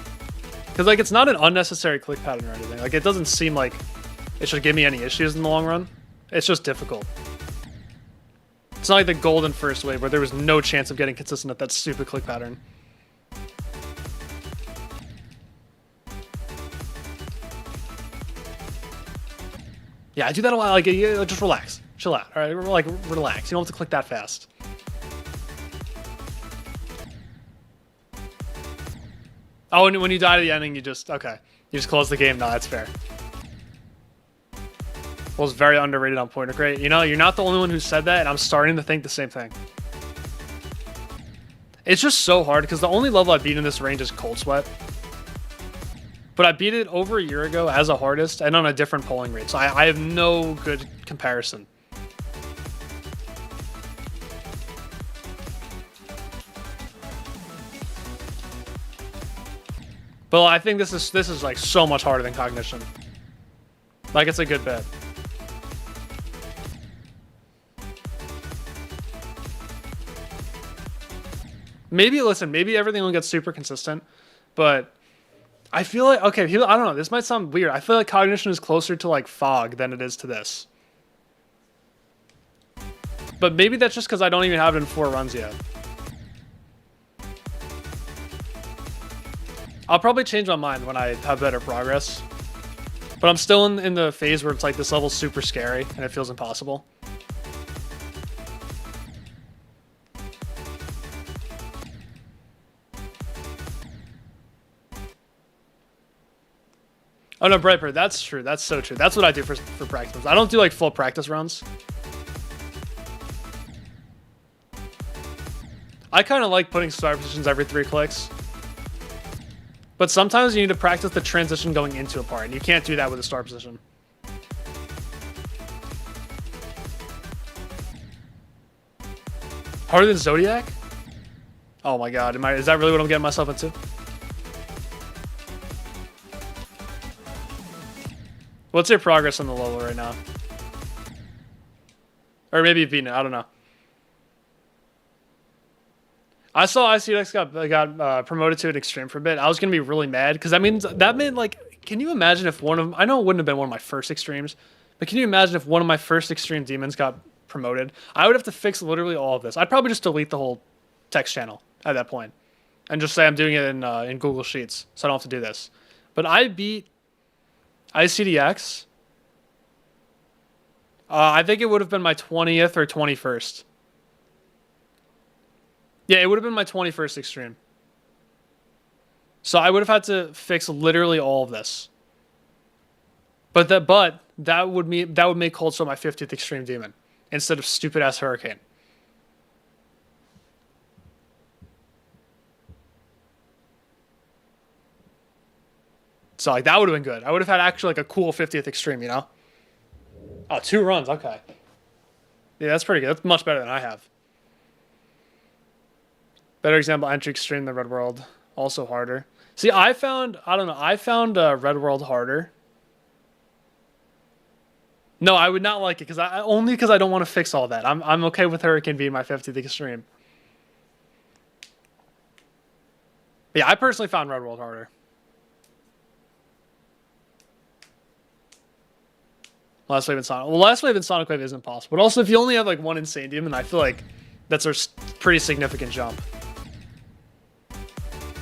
S1: Because, like, it's not an unnecessary click pattern or anything. Like, it doesn't seem like it should give me any issues in the long run. It's just difficult. It's not like the golden first wave where there was no chance of getting consistent at that stupid click pattern. Yeah, I do that a lot. Like, just relax. Chill out. All right, like, relax. You don't have to click that fast. Oh, and when you die to the ending, you just... Okay. You just close the game. No, that's fair. Well, it's very underrated on pointer crate. You know, you're not the only one who said that, and I'm starting to think the same thing. It's just so hard, because the only level I've beaten in this range is Cold Sweat. But I beat it over a year ago as a hardest and on a different polling rate. So I have no good comparison. But I think this is like so much harder than Cognition. Like, it's a good bet. Maybe, listen, maybe everything will get super consistent, but I feel like, okay, I don't know, this might sound weird. I feel like Cognition is closer to like Fog than it is to this. But maybe that's just because I don't even have it in 4 runs yet. I'll probably change my mind when I have better progress. But I'm still in the phase where it's like this level's super scary and it feels impossible. Oh no, Brightbird, that's true. That's so true. That's what I do for practice runs. I don't do like full practice runs. I kind of like putting start positions every 3 clicks. But sometimes you need to practice the transition going into a part, and you can't do that with a start position. Harder than Zodiac? Oh my god, is that really what I'm getting myself into? What's your progress on the level right now? Or maybe you've beaten it, I don't know. I saw ICX got promoted to an extreme for a bit. I was going to be really mad, because that meant, like, can you imagine if I know it wouldn't have been one of my first extremes, but can you imagine if one of my first extreme demons got promoted? I would have to fix literally all of this. I'd probably just delete the whole text channel at that point, and just say I'm doing it in Google Sheets, so I don't have to do this. But I beat ICDX. I think it would have been my 20th or 21st. Yeah, it would have been my 21st extreme. So I would have had to fix literally all of this. But that would make Cold Steel my 50th extreme demon instead of stupid ass Hurricane. So like that would have been good. I would have had actually like a cool 50th extreme, you know? Oh, 2 runs, okay. Yeah, that's pretty good. That's much better than I have. Better example, entry extreme than Red World. Also harder. See, I found Red World harder. No, I would not like it only because I don't want to fix all that. I'm okay with Hurricane being my 50th extreme. But yeah, I personally found Red World harder. Last Wave and Sonic. Well, Last Wave and Sonic Wave isn't possible. But also, if you only have like 1 Insane Demon, I feel like that's a pretty significant jump.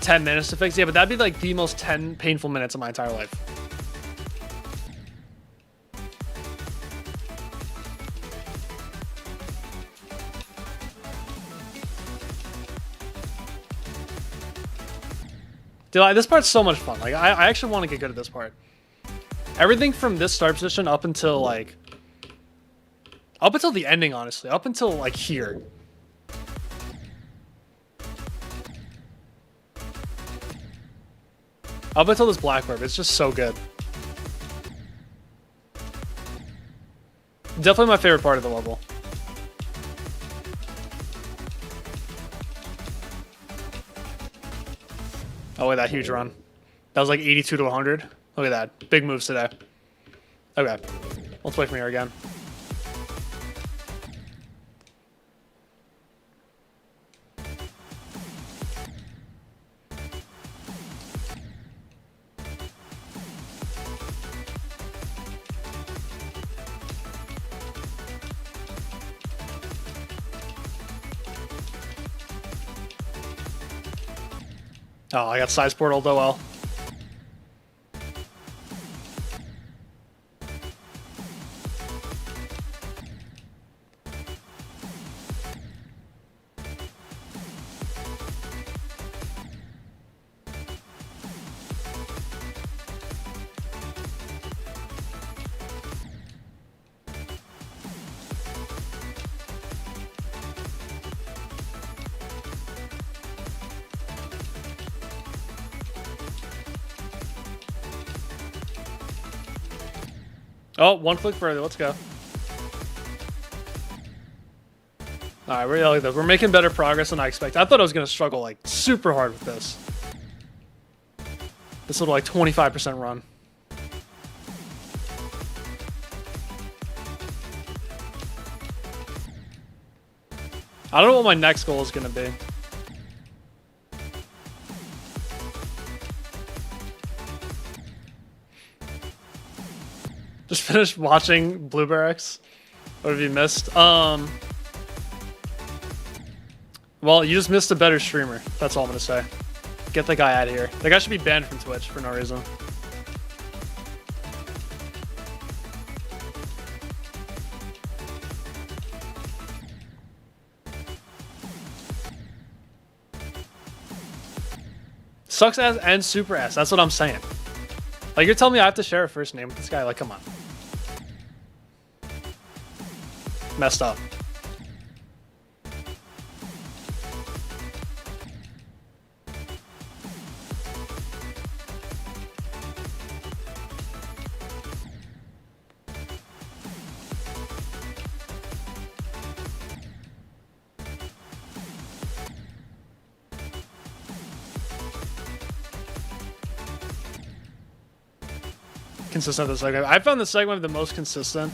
S1: 10 minutes to fix? Yeah, but that'd be like the most 10 painful minutes of my entire life. Dude, this part's so much fun. Like, I actually want to get good at this part. Everything from this start position up until the ending, honestly. Up until like here. Up until this black orb, it's just so good. Definitely my favorite part of the level. Oh, wait, that huge run. That was like 82 to 100. Look at that. Big moves today. Okay. Let's wait from here again. Oh, I got size portal though well. Oh, one click further. Let's go. All right, we're making better progress than I expected. I thought I was gonna struggle like super hard with this. This little like 25% run. I don't know what my next goal is gonna be. Just finished watching Blue Barracks. What have you missed? Well, you just missed a better streamer. That's all I'm gonna say. Get the guy out of here. The guy should be banned from Twitch for no reason. Sucks ass and super ass. That's what I'm saying. Like, you're telling me I have to share a first name with this guy? Like, come on. Messed up. Consistent with the segment. I found the segment the most consistent.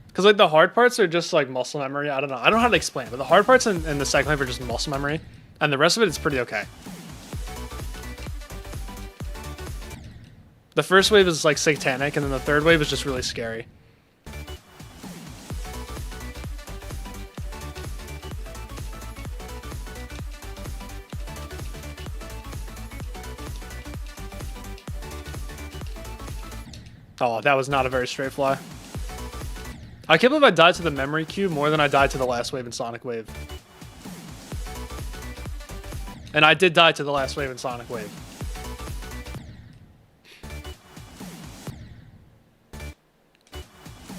S1: Because like the hard parts are just like muscle memory. I don't know. I don't know how to explain it, but the hard parts in the segment are just muscle memory. And the rest of it is pretty okay. The first wave is like satanic, and then the third wave is just really scary. Oh, that was not a very straight fly. I can't believe I died to the memory cube more than I died to the last wave in Sonic Wave. And I did die to the last wave in Sonic Wave.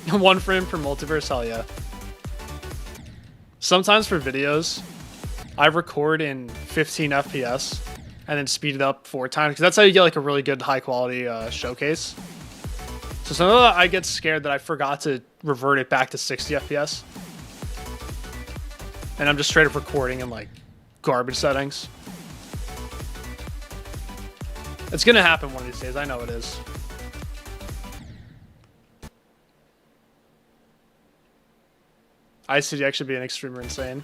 S1: One frame per multiverse, hell yeah. Sometimes for videos, I record in 15 FPS and then speed it up 4 times, because that's how you get like a really good high quality showcase. So sometimes I get scared that I forgot to revert it back to 60 FPS. And I'm just straight up recording in like garbage settings. It's gonna happen one of these days, I know it is. ICDX should be an extreme or insane.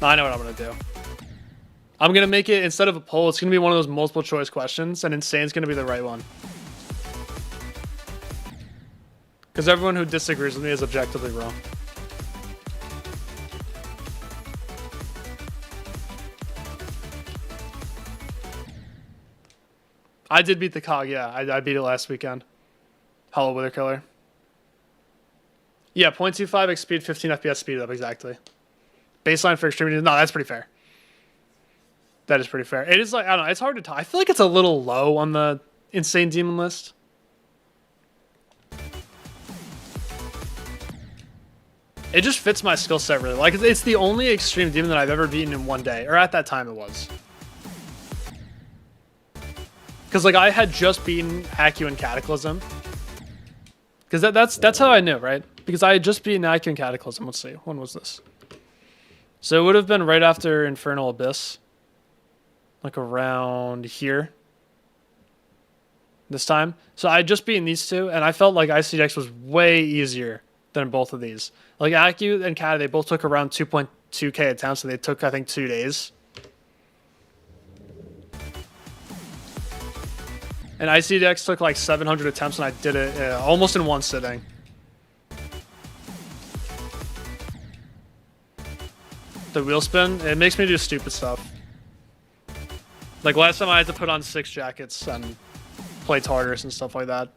S1: I know what I'm gonna do. I'm gonna make it, instead of a poll, it's gonna be one of those multiple choice questions, and insane's gonna be the right one. Because everyone who disagrees with me is objectively wrong. I did beat the Cog, yeah. I beat it last weekend. Hollow Wither Killer. Yeah, 0.25x speed, 15 FPS speed up, exactly. Baseline for extremity, no, that's pretty fair. That is pretty fair. It is like, I don't know, it's hard to tell. I feel like it's a little low on the insane demon list. It just fits my skill set really. Like, it's the only extreme demon that I've ever beaten in one day, or at that time it was. Because like I had just beaten Accu and Cataclysm. Because that's how I knew, right? Because I had just beaten Accu and Cataclysm. Let's see, when was this? So it would have been right after Infernal Abyss. Like around here. This time. So I had just beaten these two, and I felt like ICDX was way easier than both of these. Like Accu and Cat, they both took around 2.2k attempts, so they took, I think, 2 days. And ICDX took like 700 attempts, and I did it almost in one sitting. The wheel spin, it makes me do stupid stuff. Like last time I had to put on 6 jackets and play Tartarus and stuff like that.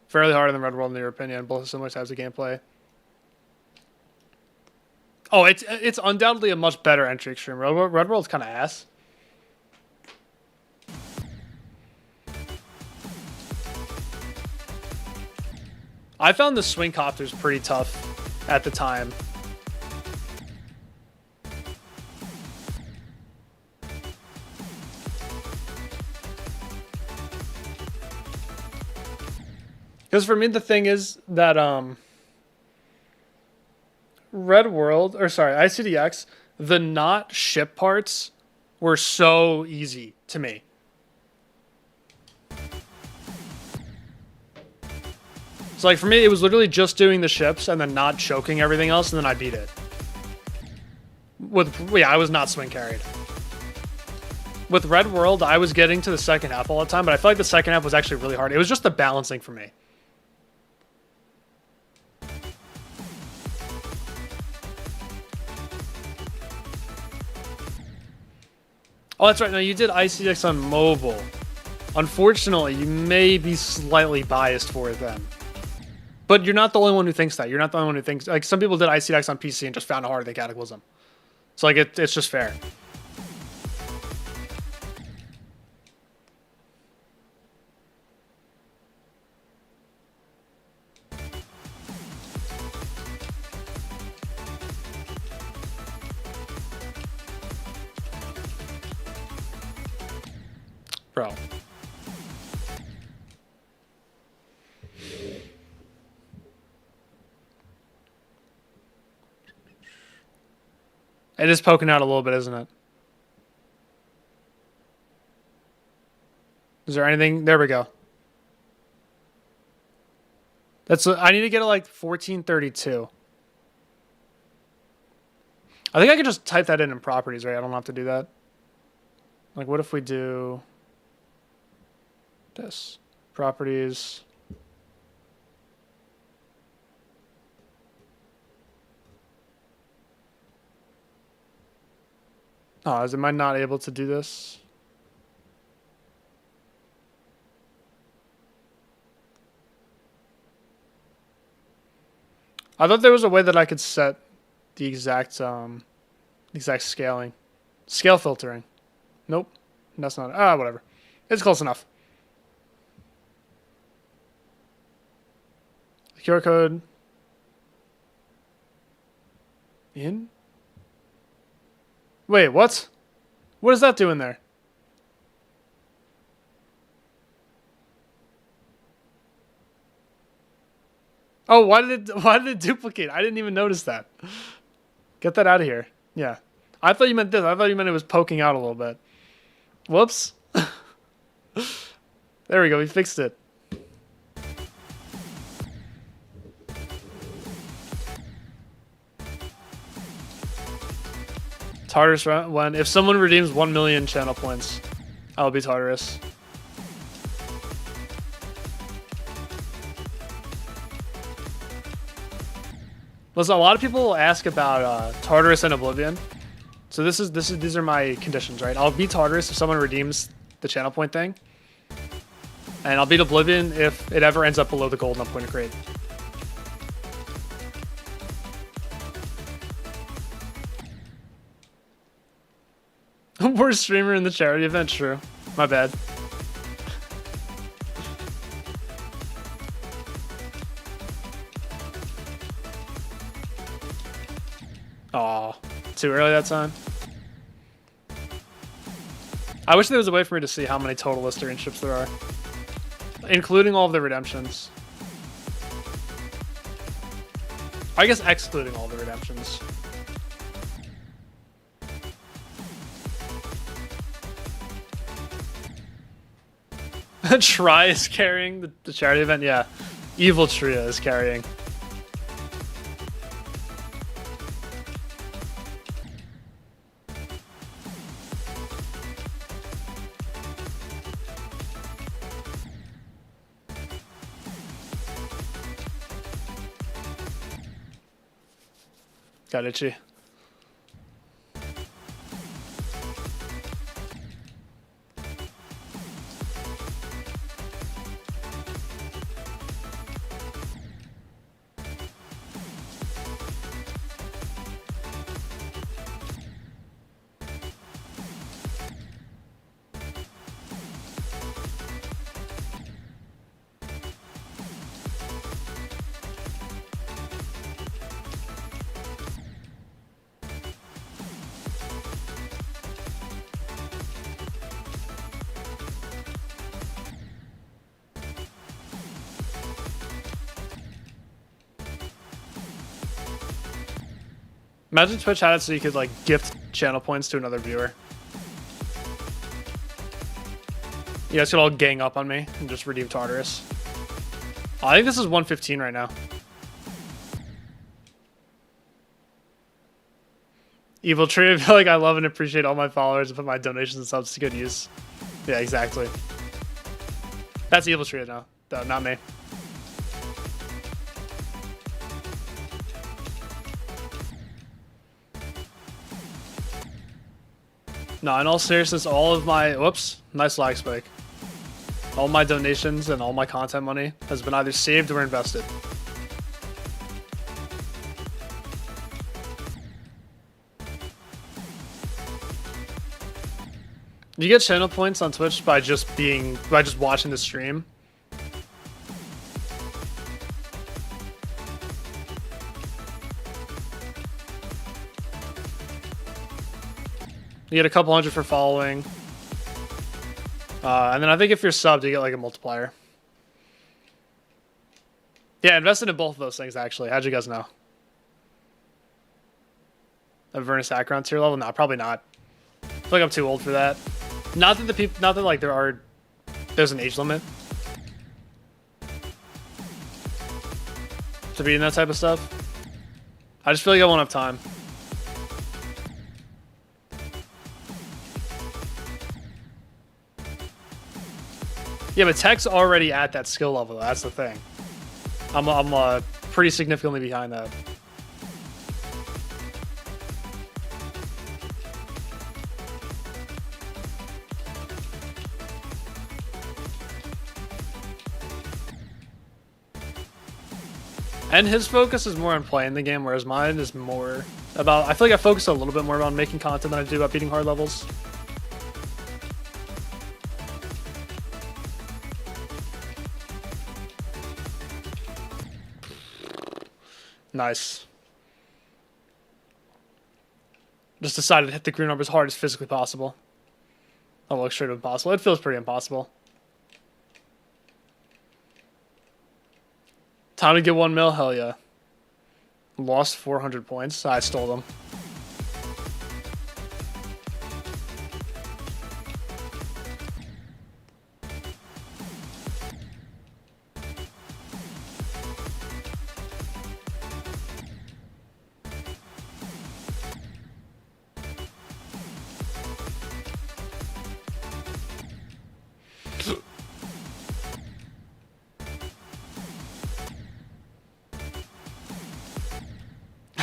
S1: Fairly harder than Red World in your opinion, both similar types of gameplay. Oh, it's undoubtedly a much better entry extreme. Red World's kind of ass. I found the swing copters pretty tough at the time. Because for me, the thing is that ICDX, the not ship parts were so easy to me. So like for me, it was literally just doing the ships and then not choking everything else, and then I beat it. I was not swing carried. With Red World, I was getting to the second half all the time, but I feel like the second half was actually really hard. It was just the balancing for me. Oh, that's right. No, you did ICDX on mobile. Unfortunately, you may be slightly biased for it then. But you're not the only one who thinks that. You're not the only one who thinks... Like, some people did ICDX on PC and just found how hard they cataclysm. So, like, it's just fair. Bro. It is poking out a little bit, isn't it? Is there anything? There we go. I need to get it like 1432. I think I can just type that in properties, right? I don't have to do that. Like, what if we do this? Properties. Oh, am I not able to do this? I thought there was a way that I could set the exact scaling. Scale filtering. Nope. That's not... whatever. It's close enough. The QR code. In? Wait, what? What is that doing there? Oh, why did it duplicate? I didn't even notice that. Get that out of here. Yeah. I thought you meant this. I thought you meant it was poking out a little bit. Whoops. There we go. We fixed it. Tartarus when if someone redeems 1 million channel points, I'll be Tartarus. Listen, a lot of people ask about Tartarus and Oblivion. So these are my conditions, right? I'll beat Tartarus if someone redeems the channel point thing. And I'll beat Oblivion if it ever ends up below the gold and I'm going to create. Worst streamer in the charity event, true. My bad. Aw, too early that time. I wish there was a way for me to see how many total Listerine ships there are, including all of the redemptions. I guess excluding all the redemptions. Try is carrying the charity event, yeah. Evil Tria is carrying. Got itchy. Imagine Twitch had it so you could like gift channel points to another viewer. You guys could all gang up on me and just redeem Tartarus. Oh, I think this is 115 right now. Evil Tree, I feel like I love and appreciate all my followers and put my donations and subs to good use. Yeah, exactly. That's Evil Tree now, though, not me. No, in all seriousness, all of my... Whoops, nice lag spike. All my donations and all my content money has been either saved or invested. You get channel points on Twitch by just watching the stream. You get a couple hundred for following. And then I think if you're subbed, you get like a multiplier. Yeah, invested in both of those things actually. How'd you guys know? Avernus Acheron tier level? No, probably not. I feel like I'm too old for that. Not that like there's an age limit to be in that type of stuff. I just feel like I won't have time. Yeah, but tech's already at that skill level. That's the thing. I'm pretty significantly behind that. And his focus is more on playing the game, whereas mine is more about... I feel like I focus a little bit more on making content than I do about beating hard levels. Nice. Just decided to hit the green orb as hard as physically possible. That looks straight impossible. It feels pretty impossible. Time to get 1 mil? Hell yeah. Lost 400 points. I stole them.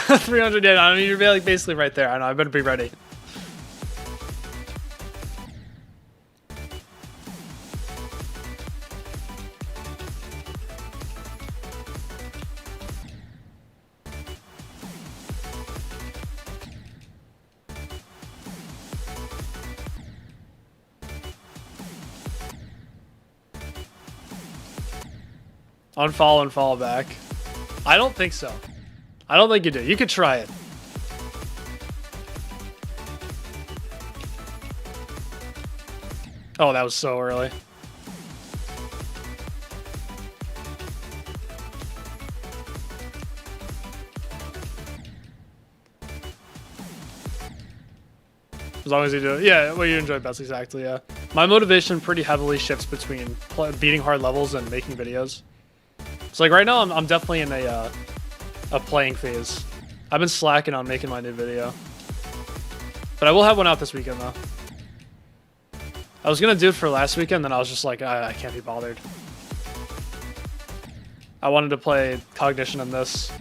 S1: $300, yeah, I mean, you're like basically right there. I know, I better be ready. Unfollow and follow back. I don't think so. I don't think you do. You could try it. Oh, that was so early. As long as you do it. Yeah, well, you enjoy best, exactly, yeah. My motivation pretty heavily shifts between beating hard levels and making videos. So, like, right now, I'm definitely in a playing phase. I've been slacking on making my new video. But I will have one out this weekend, though. I was going to do it for last weekend, then I was just like, I can't be bothered. I wanted to play Cognition in this.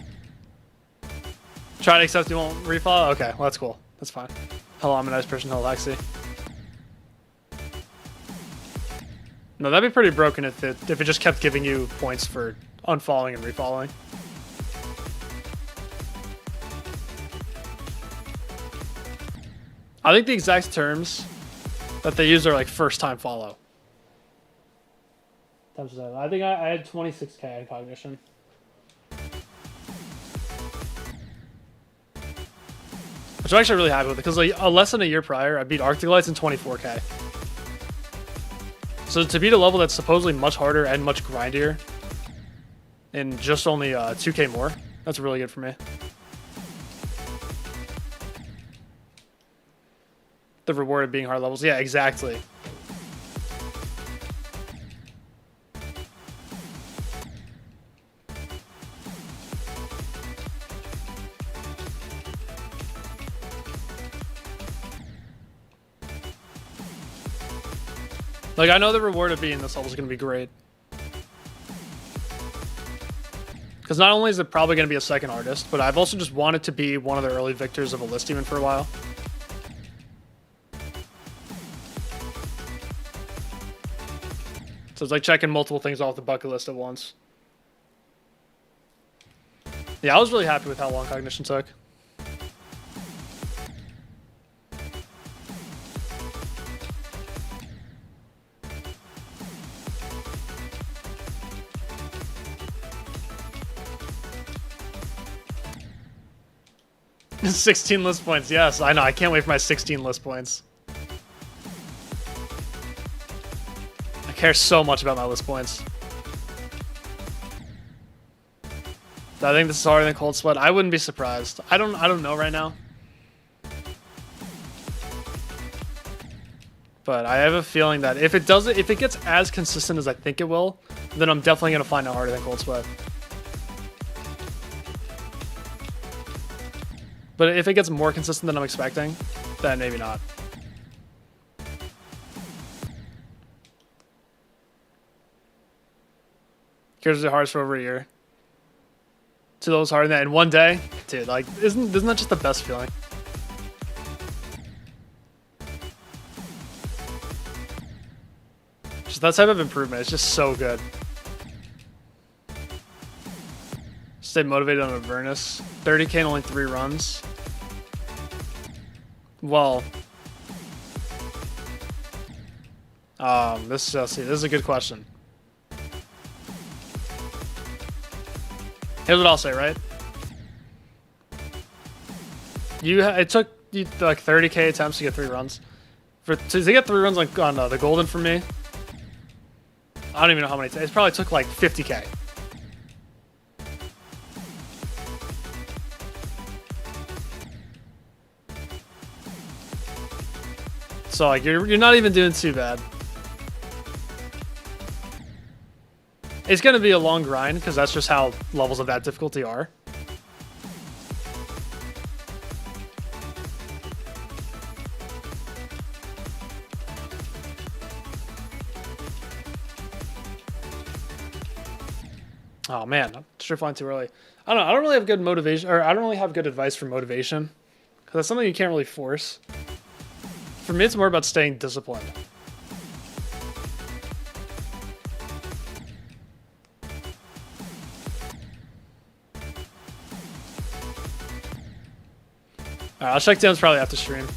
S1: Try to accept you won't refollow? Okay, well, that's cool. That's fine. Hello, I'm a nice person. Hello, Lexi. No, that'd be pretty broken if it just kept giving you points for unfollowing and refollowing. I think the exact terms that they use are like first time follow. I think I had 26k in Cognition. Which I'm actually really happy with, because like less than a year prior, I beat Arctic Lights in 24k. So to beat a level that's supposedly much harder and much grindier in just only 2k more, that's really good for me. The reward of being hard levels. Yeah, exactly. Like, I know the reward of being this level is going to be great. Because not only is it probably going to be a second artist, but I've also just wanted to be one of the early victors of a list even for a while. So it's like checking multiple things off the bucket list at once. Yeah, I was really happy with how long Cognition took. $16 list points, yes, I know. I can't wait for my 16 list points. I care so much about my list points. I think this is harder than Cold Sweat. I wouldn't be surprised. I don't know right now. But I have a feeling that if it gets as consistent as I think it will, then I'm definitely gonna find it harder than Cold Sweat. But if it gets more consistent than I'm expecting, then maybe not. Here's the hardest for over a year. To those hard in one day, dude. Like, isn't that just the best feeling? Just that type of improvement. It's just so good. Stay motivated on Avernus. 30k and only 3 runs. Well, this is a good question. Here's what I'll say, right? It took you like 30k attempts to get 3 runs. To get 3 runs like on the golden for me, I don't even know how many. It probably took like 50k. So like you're not even doing too bad. It's gonna be a long grind because that's just how levels of that difficulty are. Oh man, I'm sure flying too early. I don't really have good motivation, or I don't really have good advice for motivation because that's something you can't really force. For me, it's more about staying disciplined. Alright, I'll check downs probably after stream.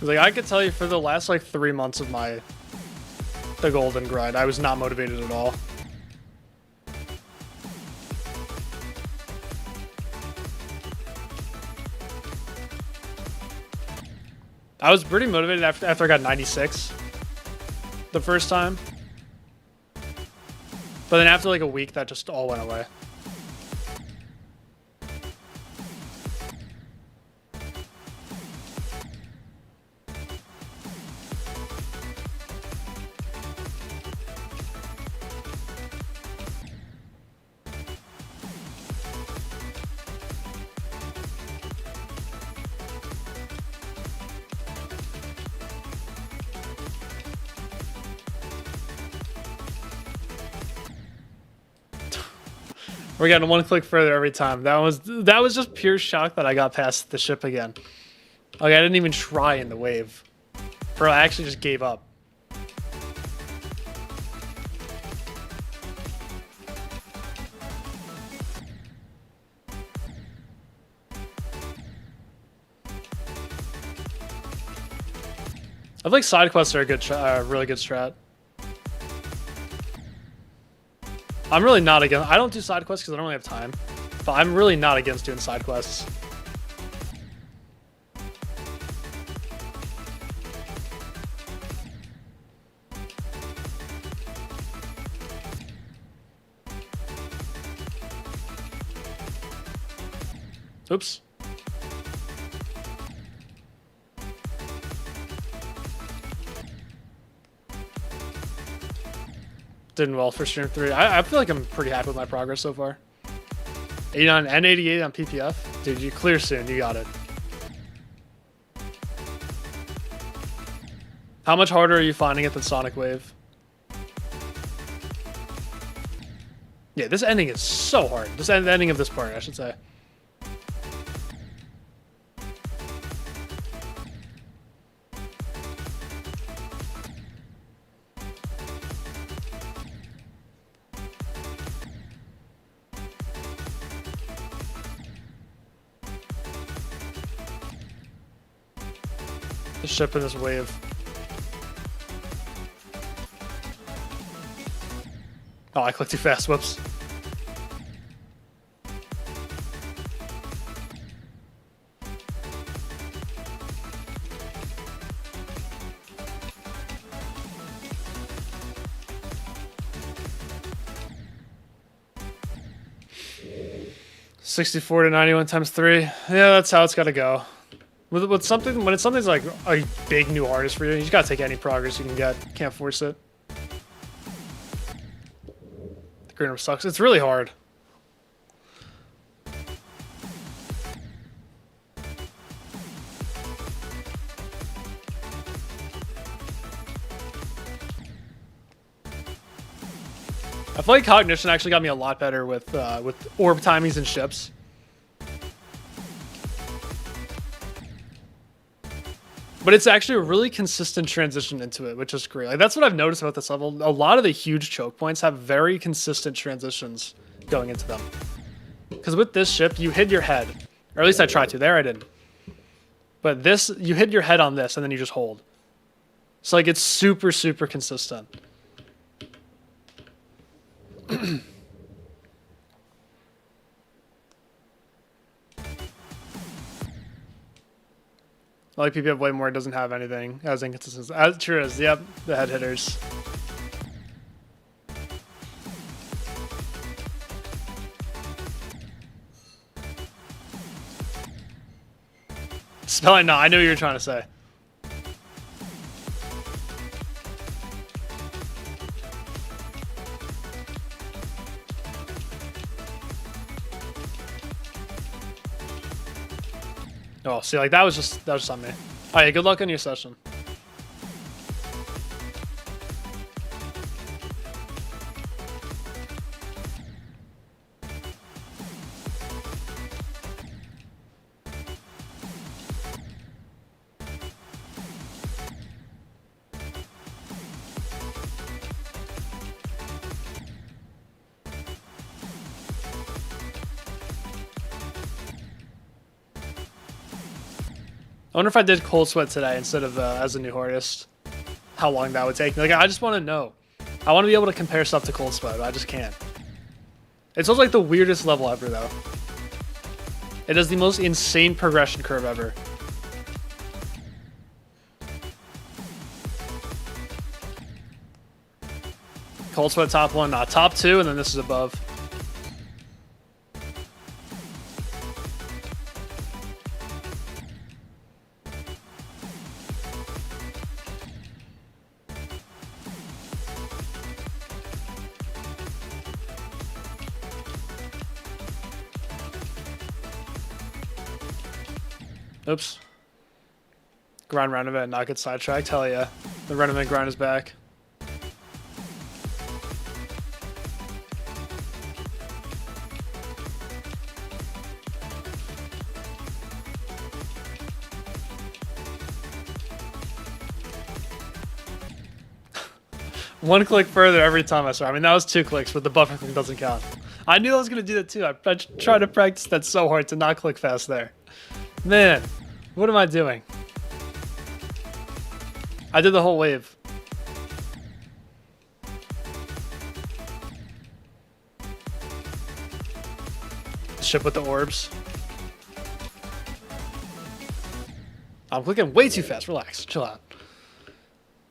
S1: Like, I could tell you for the last like 3 months of the golden grind, I was not motivated at all. I was pretty motivated after I got 96 the first time. But then after like a week, that just all went away. We're getting 1 click further every time. That was just pure shock that I got past the ship again. Like, I didn't even try in the wave. Bro, I actually just gave up. I think side quests are a good, really good strat. I'm really not against. I don't do side quests because I don't really have time. But I'm really not against doing side quests. Oops. Did well for stream 3. I feel like I'm pretty happy with my progress so far. 89 and 88 on PPF. Dude, you clear soon. You got it. How much harder are you finding it than Sonic Wave? Yeah, this ending is so hard. This ending of this part, I should say. Just shipping this wave. Oh, I clicked too fast. Whoops. $64 to $91 times 3. Yeah, that's how it's got to go. With something, when something's like a big new artist for you, you just gotta take any progress you can get. Can't force it. The green room sucks. It's really hard. I feel like Cognition actually got me a lot better with orb timings and ships. But it's actually a really consistent transition into it, which is great. Like, that's what I've noticed about this level. A lot of the huge choke points have very consistent transitions going into them. Because with this ship, you hit your head. Or at least I tried to. There I didn't. But this, you hit your head on this, and then you just hold. So, like, it's super, super consistent. I like PPF way more. It doesn't have anything as inconsistent. As true as, yep, the head hitters. Spelling, no, I knew what you were trying to say. Oh, see, like that was just on me. All right, good luck on your session. I wonder if I did Cold Sweat today instead of as a new artist, how long that would take me. Like, I just want to know. I want to be able to compare stuff to Cold Sweat, but I just can't. It's also like the weirdest level ever, though. It has the most insane progression curve ever. Cold Sweat top 1, not top 2, and then this is above. Oops. Grind round event, not get sidetracked. Hell yeah. The run event grind is back. One click further every time I start. I mean, that was 2 clicks, but the buffer click doesn't count. I knew I was going to do that too. I tried to practice that so hard to not click fast there. Man, what am I doing? I did the whole wave. ship with the orbs. I'm clicking way too fast. Relax. Chill out.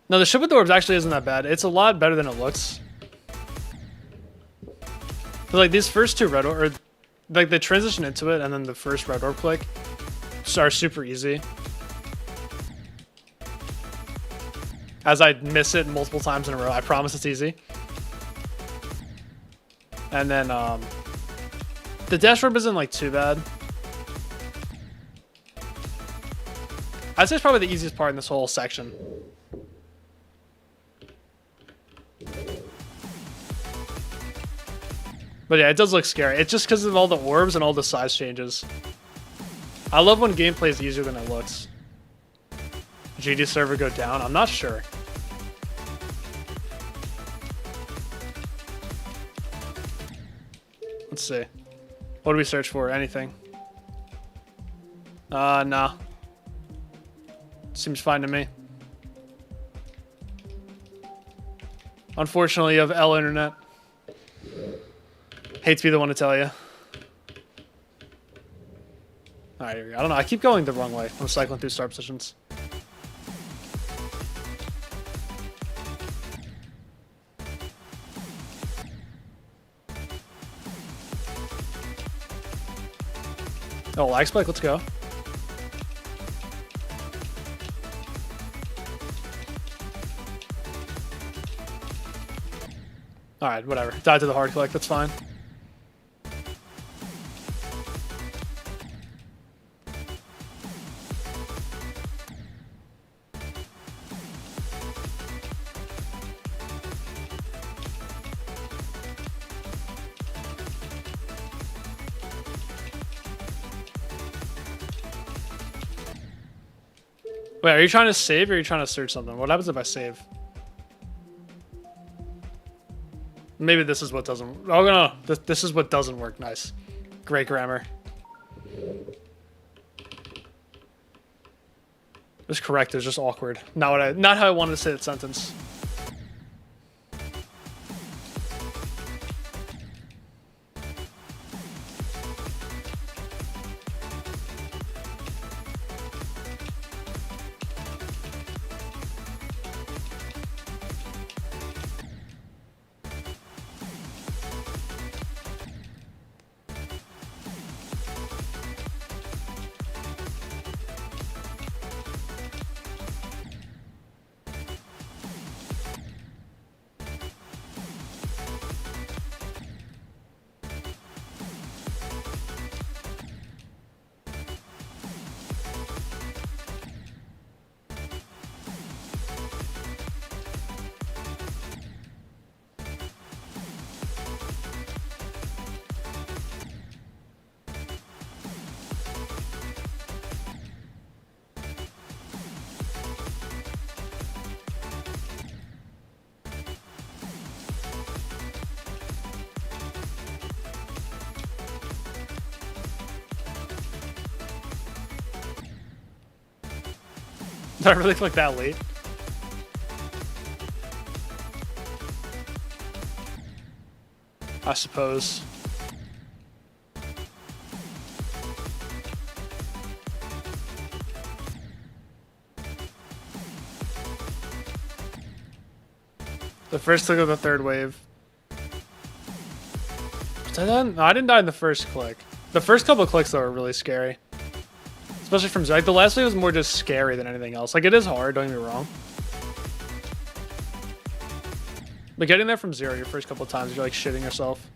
S1: No, the ship with the orbs actually isn't that bad. It's a lot better than it looks. But like these first two red orb, like the transition into it and then the first red orb click are super easy. As I miss it multiple times in a row. I promise it's easy. And then the dash orb isn't like too bad. I'd say it's probably the easiest part in this whole section. But yeah, it does look scary. It's just because of all the orbs and all the size changes. I love when gameplay is easier than it looks. GD server go down? I'm not sure. Let's see. What do we search for? Anything? Nah. Seems fine to me. Unfortunately, you have L internet. Hate to be the one to tell you. Alright, here we go. I don't know. I keep going the wrong way. I'm cycling through start positions. Oh, lag spike. Let's go. Alright, whatever. Died to the hard click. That's fine. Wait, are you trying to save or are you trying to search something? What happens if I save? Maybe this is what doesn't... Oh, no. This is what doesn't work. Nice. Great grammar. It's correct. It's just awkward. Not how I wanted to say that sentence. Did I really click that late? I suppose. The first click of the third wave. Did I die? No, I didn't die in the first click. The first couple of clicks though are really scary. Especially from like the last wave was more just scary than anything else. Like it is hard, don't get me wrong. But getting there from zero your first couple of times, you're like shitting yourself.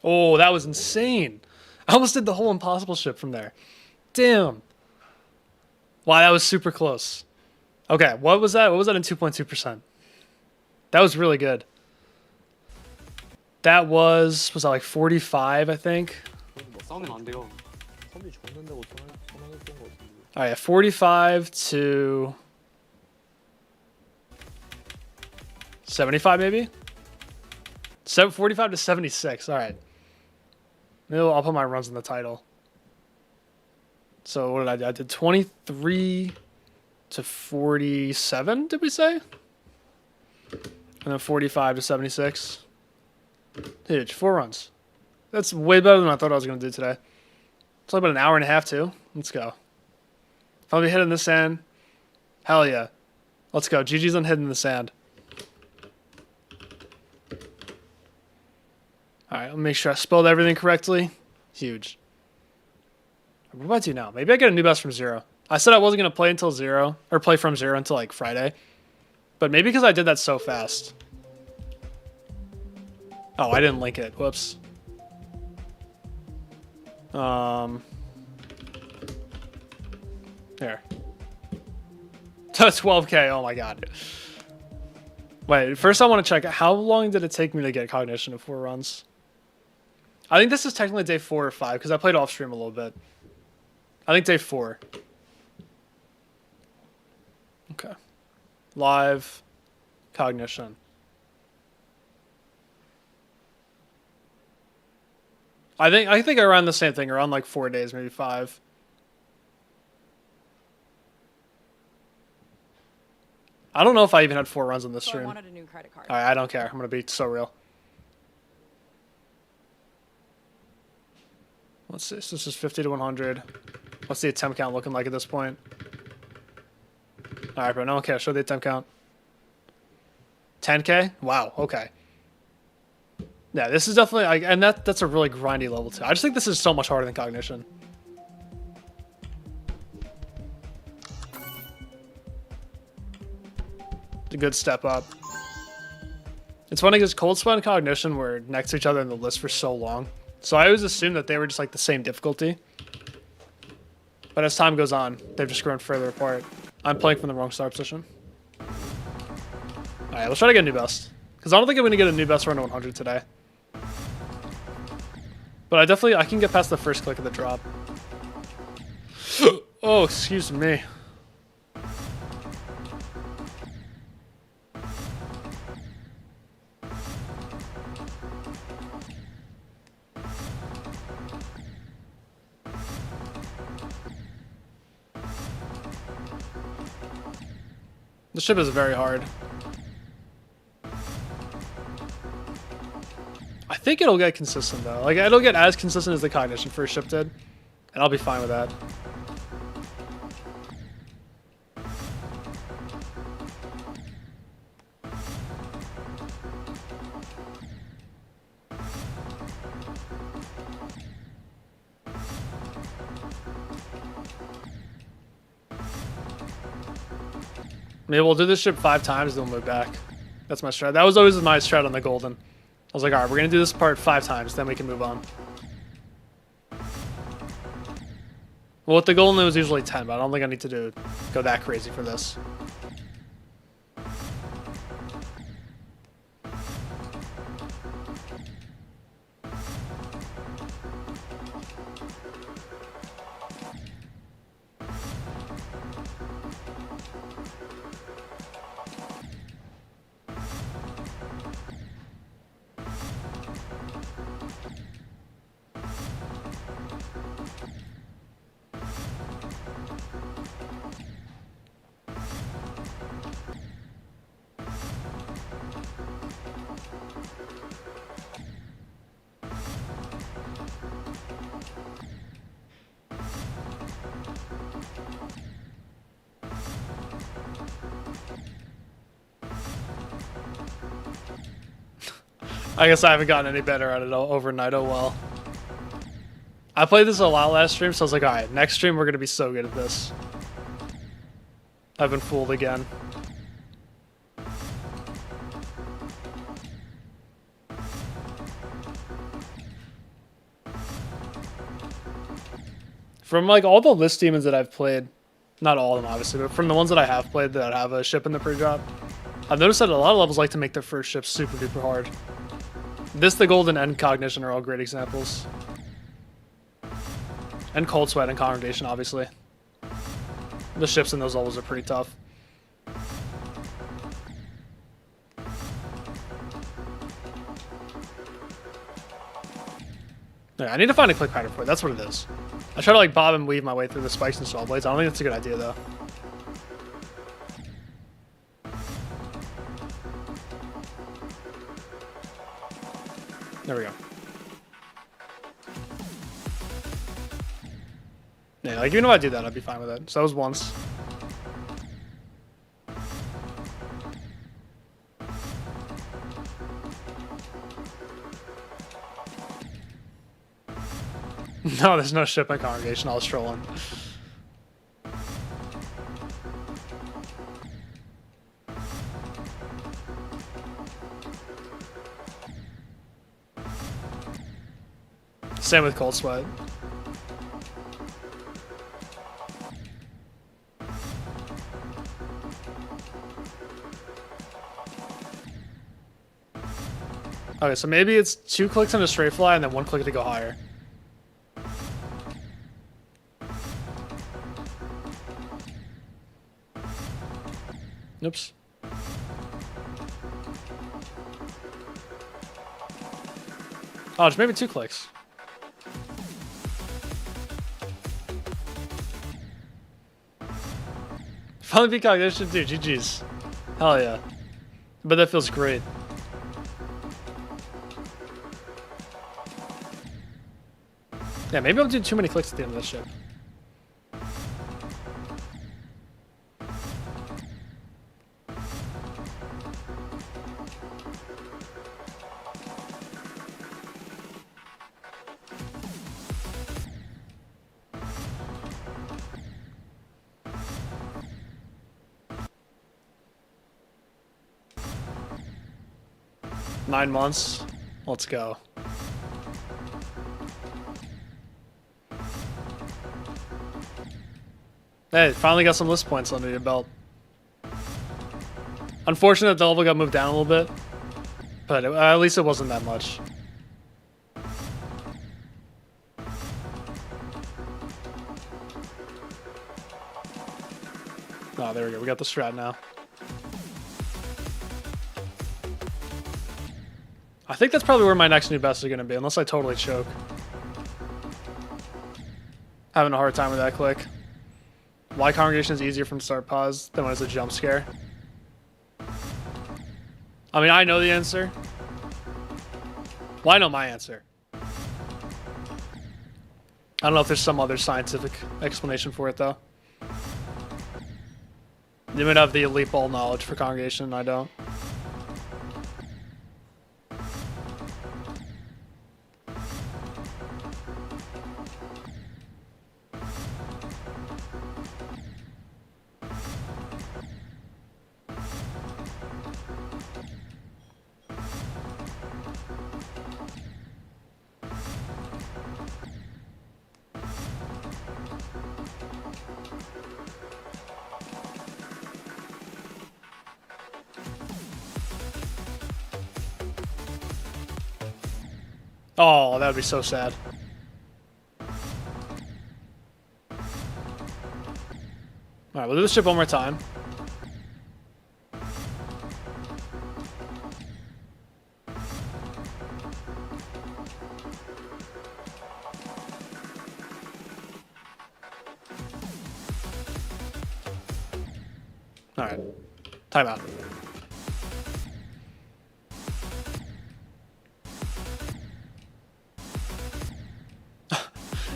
S1: Oh, that was insane. I almost did the whole impossible ship from there. Damn. Wow, that was super close. Okay, what was that? What was that in 2.2%? That was really good. That was that like 45, I think? Oh yeah, 45 to 75 maybe? 745 to 76. All right. Maybe I'll put my runs in the title. So what did I do? I did 23 to 47, did we say? And then 45 to 76. Huge. 4 runs. That's way better than I thought I was going to do today. It's only about an hour and a half, too. Let's go. If I'll be hitting the sand, hell yeah. Let's go. GG's on hitting the sand. Alright, I'll make sure I spelled everything correctly. Huge. What do I do now? Maybe I get a new best from 0. I said I wasn't going to play until 0, or play from 0 until like Friday. But maybe because I did that so fast. Oh, I didn't link it. Whoops. There. 12K. Oh my god. Wait, first I want to check how long did it take me to get Cognition in 4 runs? I think this is technically day 4 or 5 because I played off stream a little bit. I think day 4. Okay. Live Cognition. I think around the same thing, around like 4 days, maybe 5. I don't know if I even had 4 runs on this stream. I wanted a new credit card. All right, I don't care. I'm gonna be so real. Let's see. So this is 50 to 100. What's the attempt count looking like at this point? All right, bro. No one cares. Show the attempt count. 10K. Wow. Okay. Yeah, this is definitely, and that's a really grindy level too. I just think this is so much harder than Cognition. It's a good step up. It's funny because Cold Sweat and Cognition were next to each other in the list for so long. So I always assumed that they were just like the same difficulty. But as time goes on, they've just grown further apart. I'm playing from the wrong start position. Alright, let's try to get a new best. Because I don't think I'm going to get a new best run to 100 today. But I can get past the first click of the drop. Oh, excuse me. The ship is very hard. I think it'll get consistent though. Like it'll get as consistent as the Cognition first ship did, and I'll be fine with that. Maybe we'll do this ship 5 times, then we'll move back. That's my strat. That was always my strat on the Golden. I was like, alright, we're going to do this part 5 times, then we can move on. Well, with the Golden, it was usually 10, but I don't think I need to go that crazy for this. I guess I haven't gotten any better at it overnight. Oh well. I played this a lot last stream, so I was like, alright, next stream we're going to be so good at this. I've been fooled again. From like all the list demons that I've played, not all of them obviously, but from the ones that I have played that have a ship in the pre-drop, I've noticed that a lot of levels like to make their first ship super duper hard. This, the Golden, and Cognition are all great examples. And Cold Sweat and Congregation, obviously. The ships in those levels are pretty tough. Yeah, I need to find a click hider for it. That's what it is. I try to like bob and weave my way through the spikes and saw blades. I don't think that's a good idea though. There we go. Yeah, like even if I do that, I'd be fine with it. So that was once. No, there's no ship in Congregation. I was trolling. Same with Cold Sweat. Okay, so maybe it's 2 clicks on a straight fly and then 1 click to go higher. Oops. Oh, just maybe 2 clicks. Finally beat Cognition, dude, GG's. Hell yeah. But that feels great. Yeah, maybe I'm doing too many clicks at the end of this ship. Nine months. Let's go. Hey, finally got some list points under your belt. Unfortunate the level got moved down a little bit, but at least it wasn't that much. Oh, there we go. We got the strat now. I think that's probably where my next new best is going to be, unless I totally choke. Having a hard time with that click. Why Congregation is easier from start pause than when it's a jump scare? I mean, I know the answer. Well, I know my answer. I don't know if there's some other scientific explanation for it, though. You might have the elite ball knowledge for Congregation, I don't. Oh, that would be so sad. Alright, we'll do this ship one more time. Alright. Timeout.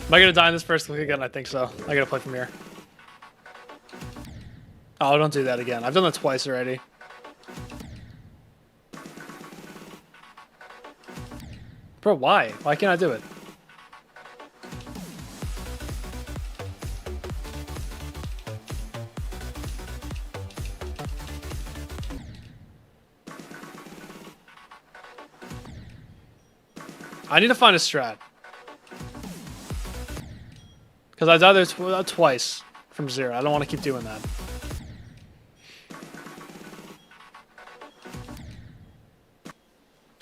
S1: Am I gonna die in this first click again? I think so. I gotta play from here. Oh, don't do that again. I've done that twice already. Bro, why? Why can't I do it? I need to find a strat. Because I died there twice from 0. I don't want to keep doing that.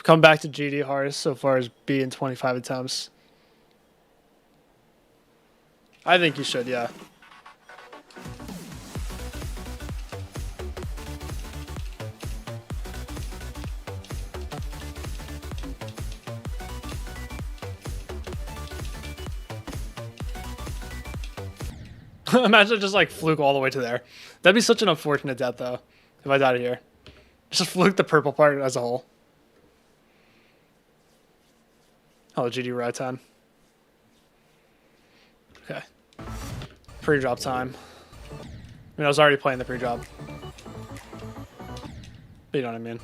S1: Come back to GD hardest so far as B in 25 attempts. I think you should, yeah. Imagine I just like fluke all the way to there. That'd be such an unfortunate death though, if I died here. Just fluke the purple part as a whole. Oh, GD ride time. Okay. Pre-drop time. I mean, I was already playing the pre-drop. But you know what I mean.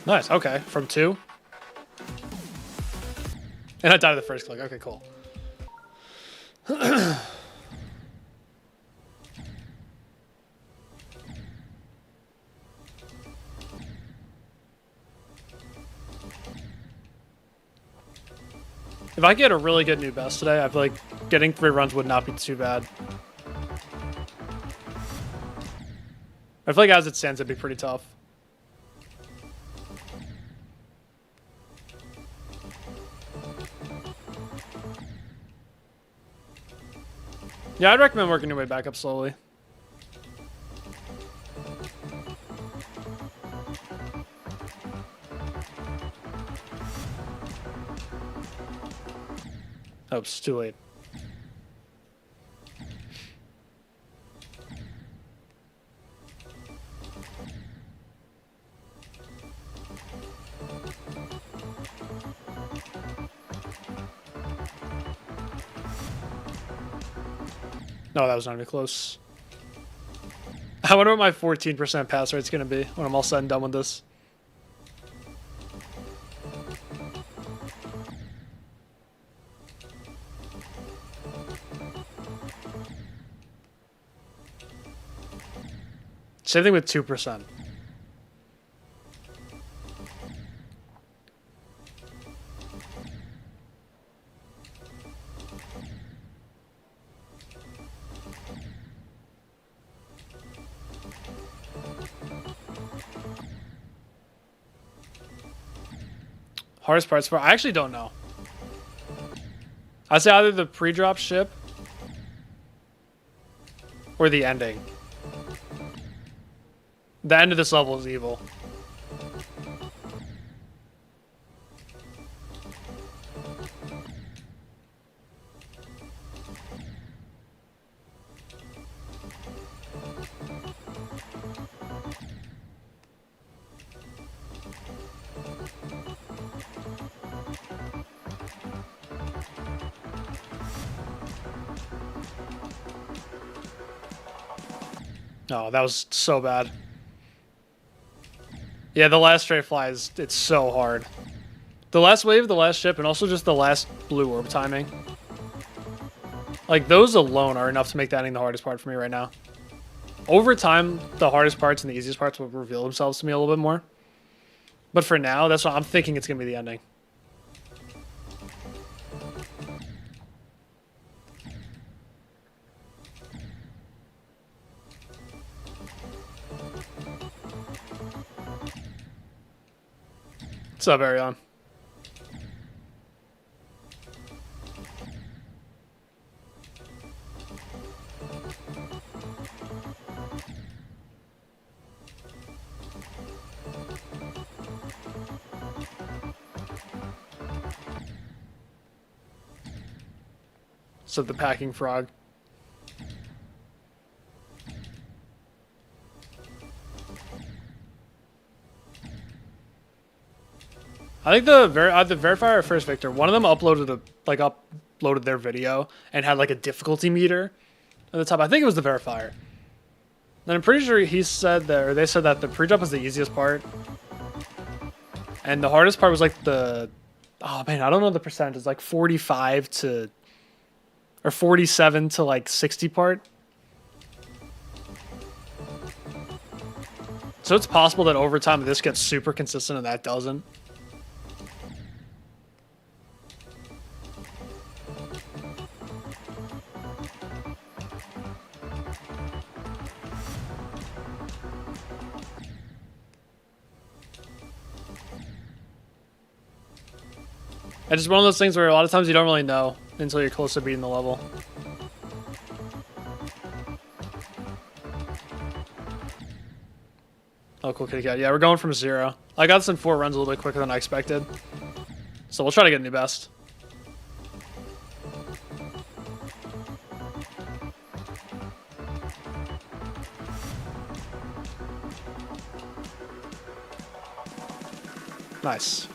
S1: Nice, okay. From 2. And I died at the first click. Okay, cool. If I get a really good new best today, I feel like getting 3 runs would not be too bad. I feel like as it stands, it'd be pretty tough. Yeah, I'd recommend working your way back up slowly. Oops, too late. No, that was not even close. I wonder what my 14% pass rate's gonna be when I'm all said and done with this. Same thing with 2%. Hardest parts for I actually don't know. I'd say either the pre-drop ship or the ending. The end of this level is evil. Oh, that was so bad. Yeah, the last straight fly it's so hard. The last wave, the last ship, and also just the last blue orb timing. Like, those alone are enough to make the ending the hardest part for me right now. Over time, the hardest parts and the easiest parts will reveal themselves to me a little bit more. But for now, that's what I'm thinking it's going to be the ending. What's up, Arion? So the packing frog. I think the verifier or first Victor, one of them uploaded their video and had like a difficulty meter at the top. I think it was the verifier. And I'm pretty sure he said that, or they said that the pre-drop was the easiest part, and the hardest part was like the, oh man, I don't know the percentage. It's like 45 to, or 47 to like 60 part. So it's possible that over time this gets super consistent and that doesn't. It's just one of those things where a lot of times you don't really know until you're close to beating the level. Oh, cool kitty cat. Yeah, we're going from 0. I got this in 4 runs a little bit quicker than I expected. So we'll try to get a new best. Nice.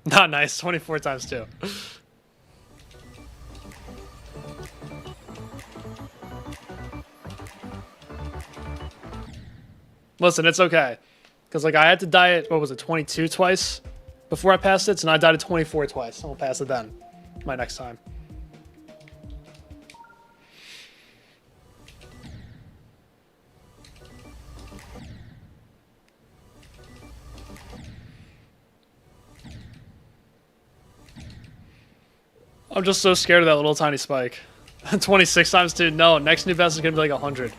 S1: Not nice. 24 times 2. Listen, it's okay. Because, like, I had to die at, what was it, 22 twice before I passed it, so now I died at 24 twice. I'll pass it then. My next time. I'm just so scared of that little tiny spike. 26 times 2. No, next new best is going to be like 100.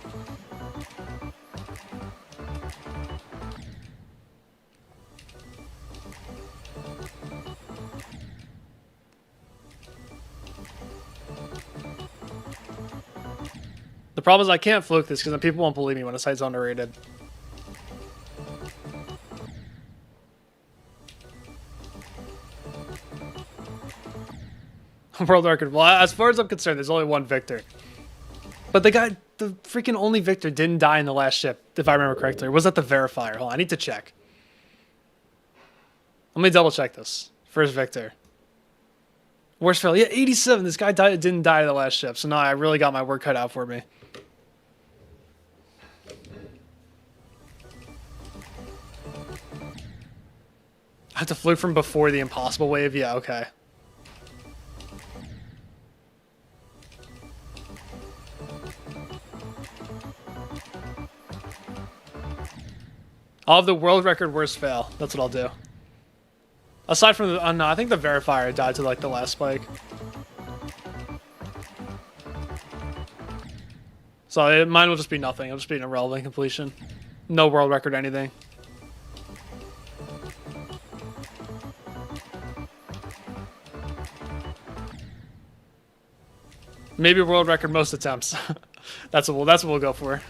S1: The problem is I can't fluke this because then people won't believe me when a site's underrated. World record. Well, as far as I'm concerned, there's only one victor. But the freaking only victor didn't die in the last ship, if I remember correctly. Or was that the verifier? Hold on, I need to check. Let me double check this. First victor. Worst fail. Yeah, 87. This guy didn't die in the last ship. So now I really got my work cut out for me. I have to fluke from before the impossible wave? Yeah, okay. I'll have the world record worst fail. That's what I'll do. Aside from the... no, I think the verifier died to, like, the last spike. So mine will just be nothing. It'll just be an irrelevant completion. No world record anything. Maybe world record most attempts. That's what we'll go for.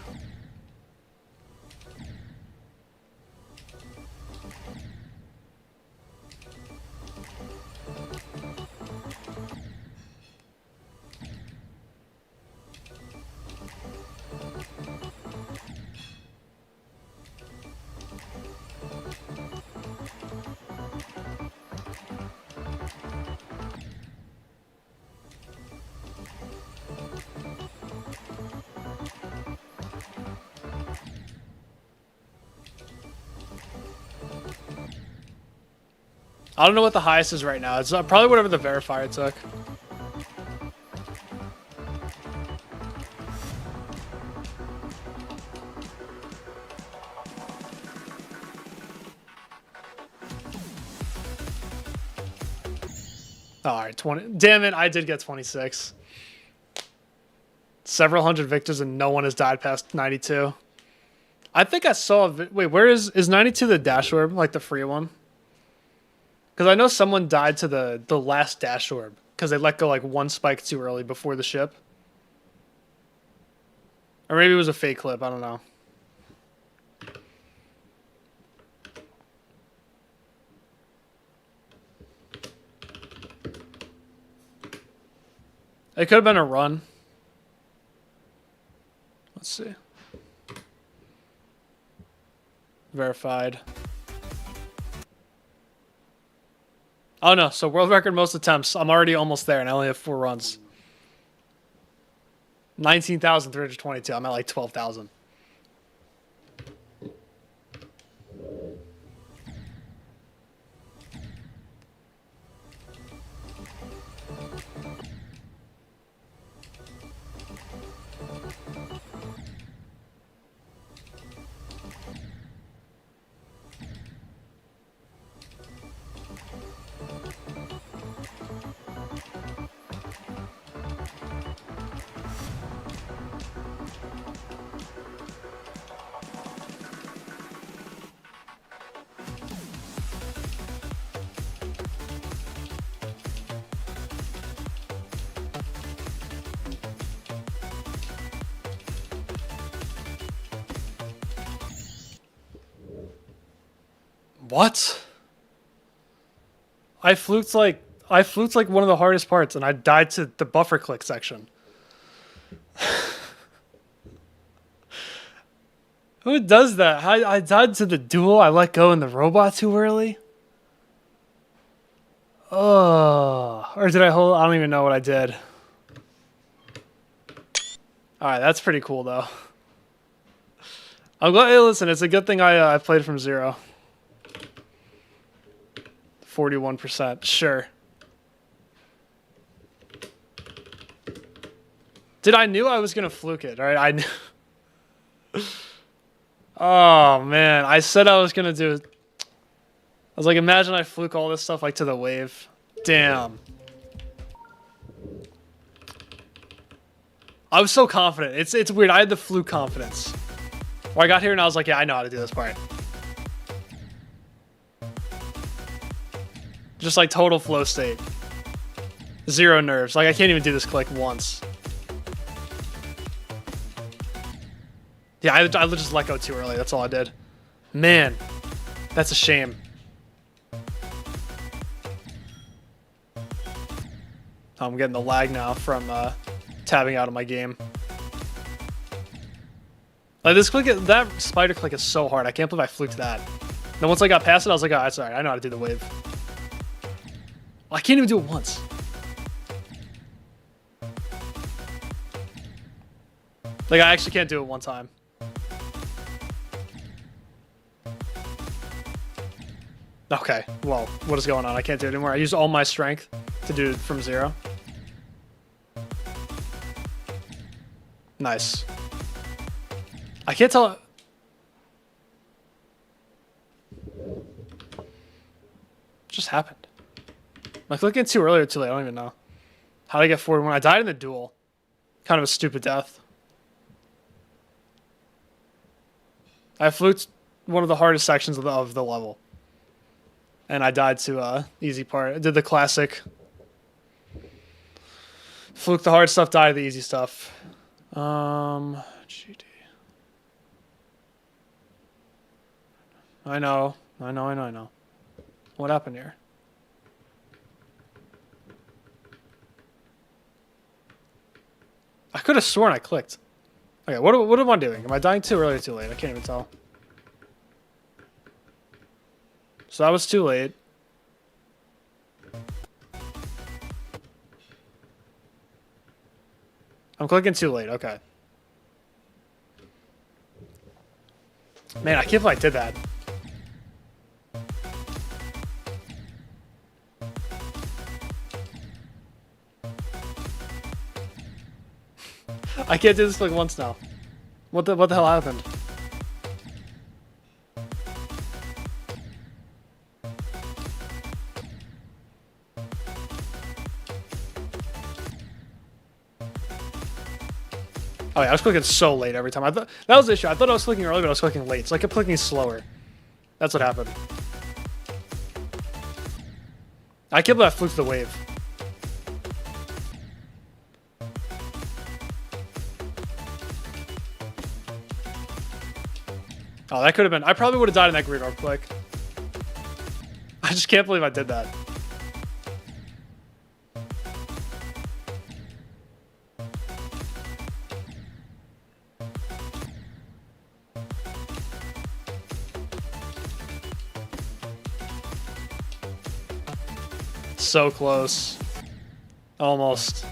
S1: I don't know what the highest is right now. It's probably whatever the verifier took. All right, 20. Damn it, I did get 26. Several hundred victors and no one has died past 92. I think I saw... wait, where is 92 the dash orb? Like the free one? Because I know someone died to the last dash orb because they let go like one spike too early before the ship. Or maybe it was a fake clip. I don't know. It could have been a run. Let's see. Verified. Oh no, so world record most attempts. I'm already almost there and I only have 4 runs. 19,322. I'm at like 12,000. What? I fluked like one of the hardest parts, and I died to the buffer click section. Who does that? I died to the duel. I let go in the robot too early. Oh, or did I hold? I don't even know what I did. All right, that's pretty cool though. I'm glad. Hey, listen, it's a good thing I played from 0. 41%, sure. Dude, I knew I was gonna fluke it. All right, I knew. Oh man, I said I was gonna do it. I was like, imagine I fluke all this stuff like to the wave. Damn. I was so confident. It's weird. I had the fluke confidence. Well, I got here and I was like, yeah, I know how to do this part. Just like total flow state. 0 nerves. Like I can't even do this click once. Yeah, I just let go too early. That's all I did. Man, that's a shame. I'm getting the lag now from tabbing out of my game. Like this click, that spider click is so hard. I can't believe I fluked that. Then once I got past it, I was like, oh, that's alright. I know how to do the wave. I can't even do it once. Like I actually can't do it one time. Okay, well, what is going on? I can't do it anymore. I used all my strength to do it from 0. Nice. I can't tell. What just happened? Am I clicking too early or too late? I don't even know. How did I get forward when I died in the duel? Kind of a stupid death. I fluked one of the hardest sections of the level. And I died to easy part. I did the classic. Fluke the hard stuff, die to the easy stuff. GD. I know. What happened here? I could have sworn I clicked. Okay, what am I doing? Am I dying too early or too late? I can't even tell. So that was too late. I'm clicking too late, okay. Man, I can't believe I did that. I can't do this like once now. What the hell happened? Oh yeah, I was clicking so late every time. I thought that was the issue. I thought I was clicking early, but I was clicking late. So I kept clicking slower. That's what happened. I can't believe I fluked the wave. Oh, that could have been. I probably would have died in that green orb click. I just can't believe I did that. So close. Almost.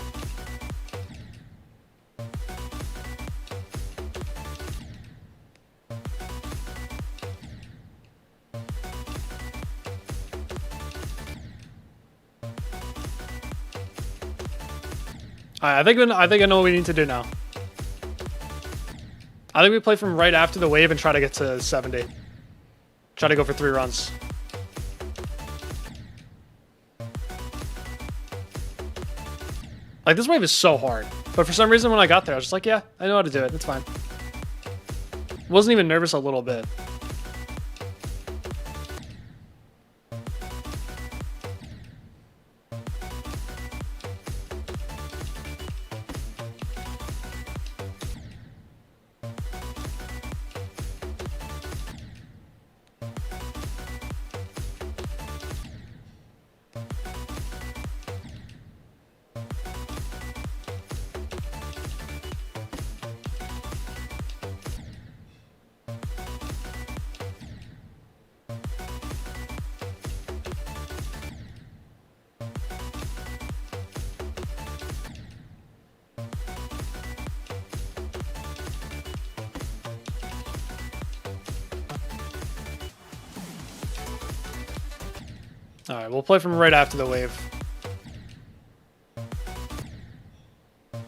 S1: I think I know what we need to do now. I think we play from right after the wave and try to get to 70. Try to go for 3 runs. Like, this wave is so hard. But for some reason, when I got there, I was just like, yeah, I know how to do it. It's fine. Wasn't even nervous a little bit. All right, we'll play from right after the wave.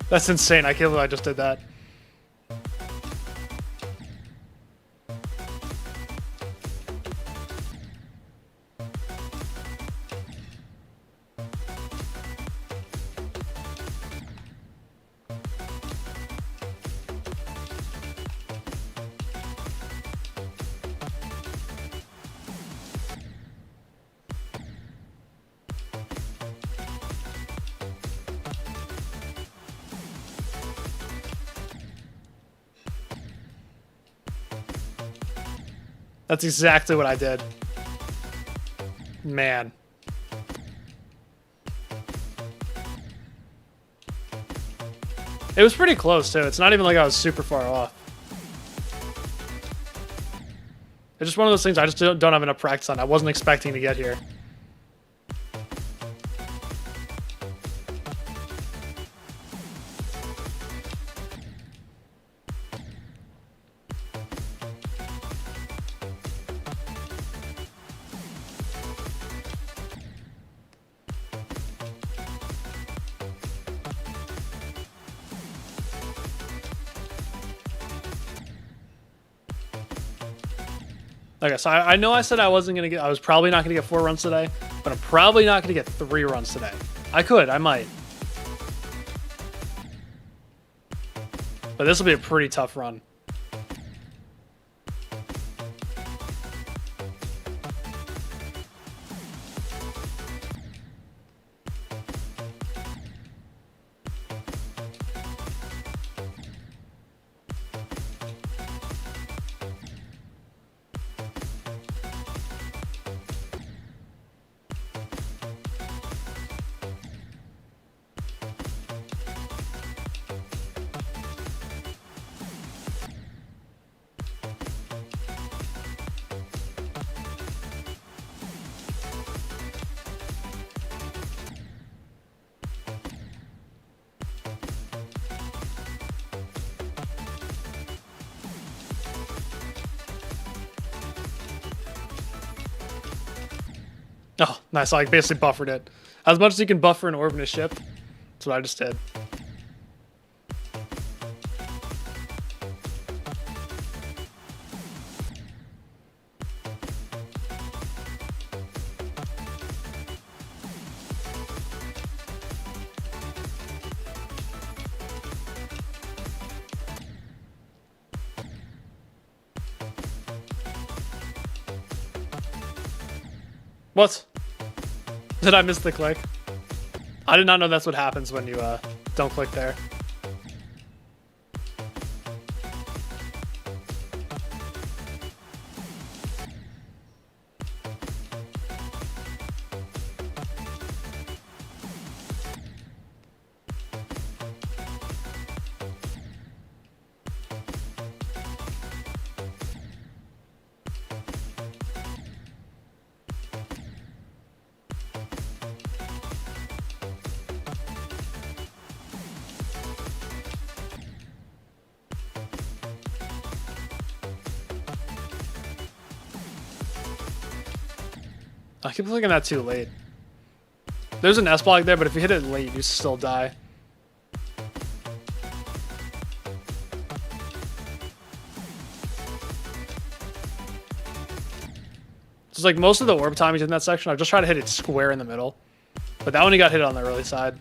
S1: That's insane. I can't believe I just did that. That's exactly what I did. Man. It was pretty close, too. It's not even like I was super far off. It's just one of those things I just don't have enough practice on. I wasn't expecting to get here. Okay, so I know I said I was probably not gonna get 4 runs today, but I'm probably not gonna get 3 runs today. I might. But this will be a pretty tough run. Oh, nice. I basically buffered it. As much as you can buffer an orb in a ship. That's what I just did. What? Did I miss the click? I did not know that's what happens when you don't click there. I keep looking at that too late. There's an S block there, but if you hit it late, you still die. It's like most of the orb timings in that section, I've just tried to hit it square in the middle. But that one he got hit on the early side.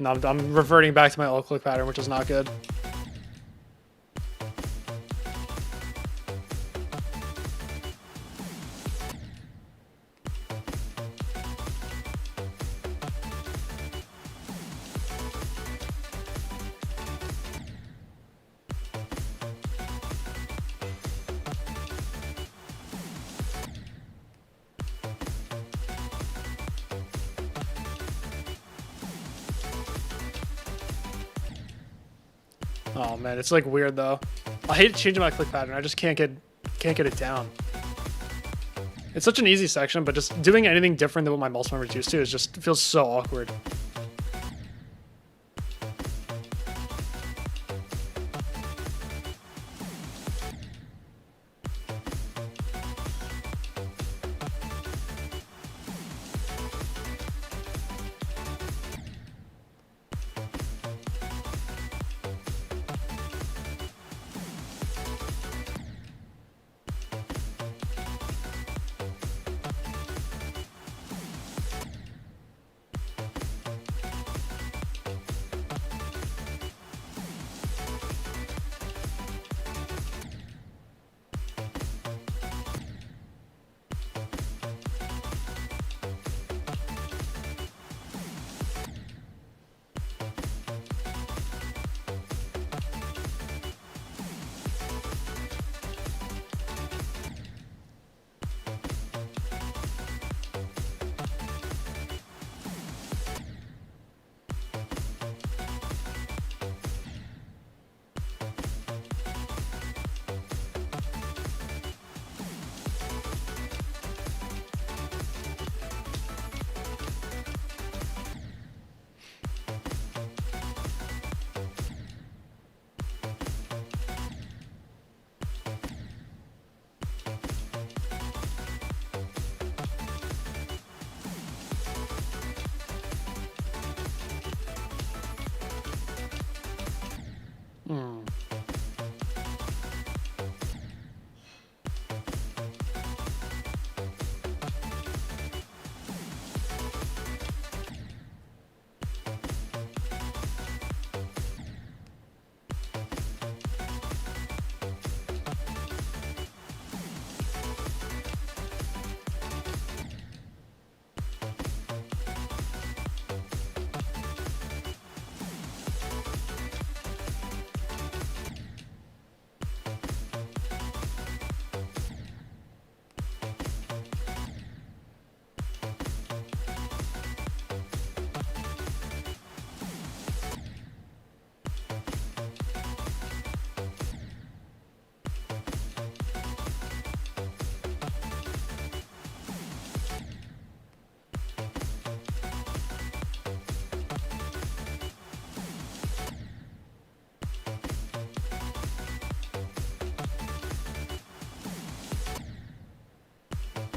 S1: No, I'm reverting back to my old click pattern, which is not good. Oh man, it's like weird though. I hate changing my click pattern. I just can't get it down. It's such an easy section, but just doing anything different than what my mouse memory is used to is just feels so awkward.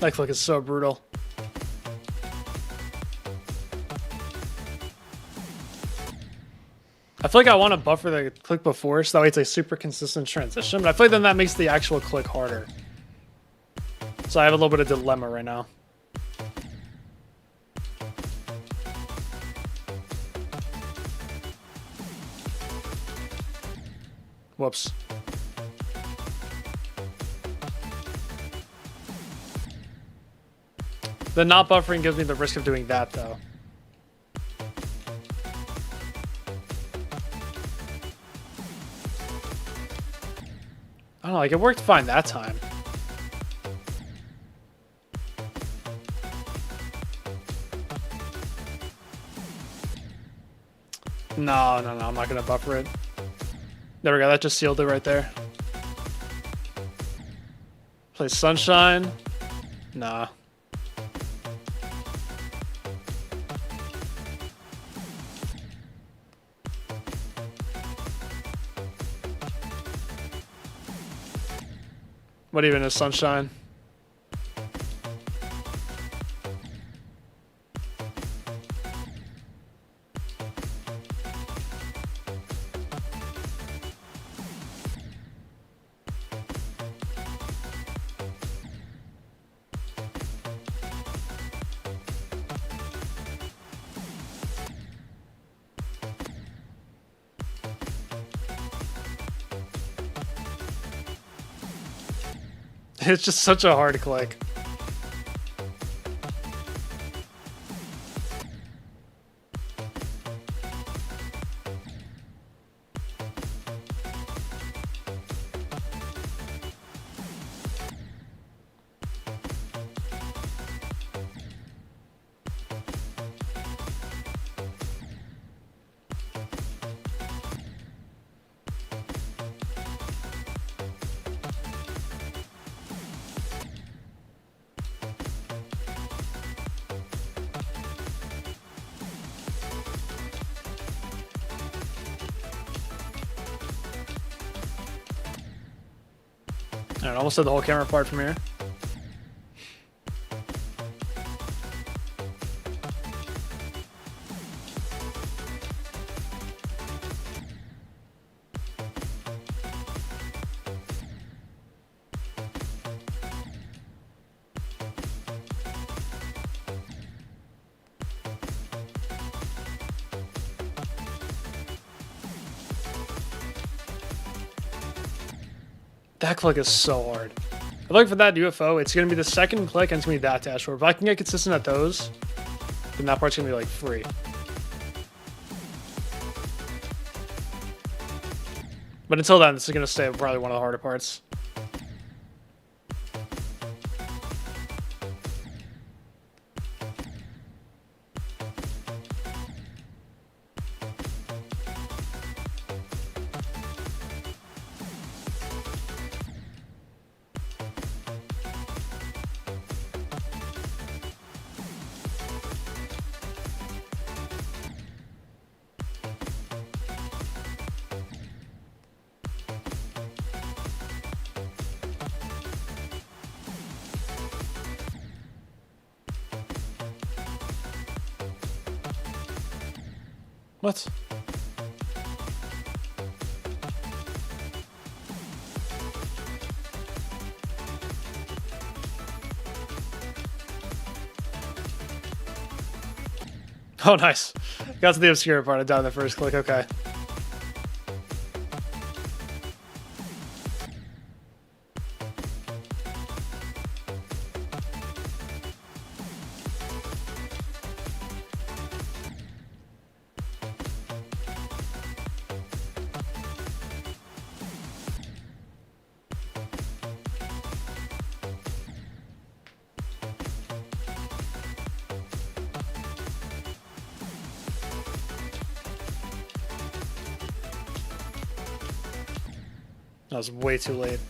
S1: That click is so brutal. I feel like I want to buffer the click before, so that way it's a super consistent transition, but I feel like then that makes the actual click harder. So I have a little bit of dilemma right now. Whoops. The not buffering gives me the risk of doing that, though. I don't know, like, it worked fine that time. No, I'm not gonna buffer it. There we go, that just sealed it right there. Play Sunshine. Nah. What even is Sunshine? It's just such a hard click. Alright, almost did the whole camera apart from here. That click is so hard. I look for that UFO. It's going to be the second click and it's going to be that dashboard. If I can get consistent at those, then that part's going to be like free. But until then, this is going to stay probably one of the harder parts. What? Oh, nice. Got to the obscure part. I died on the first click. Okay. That was way too late.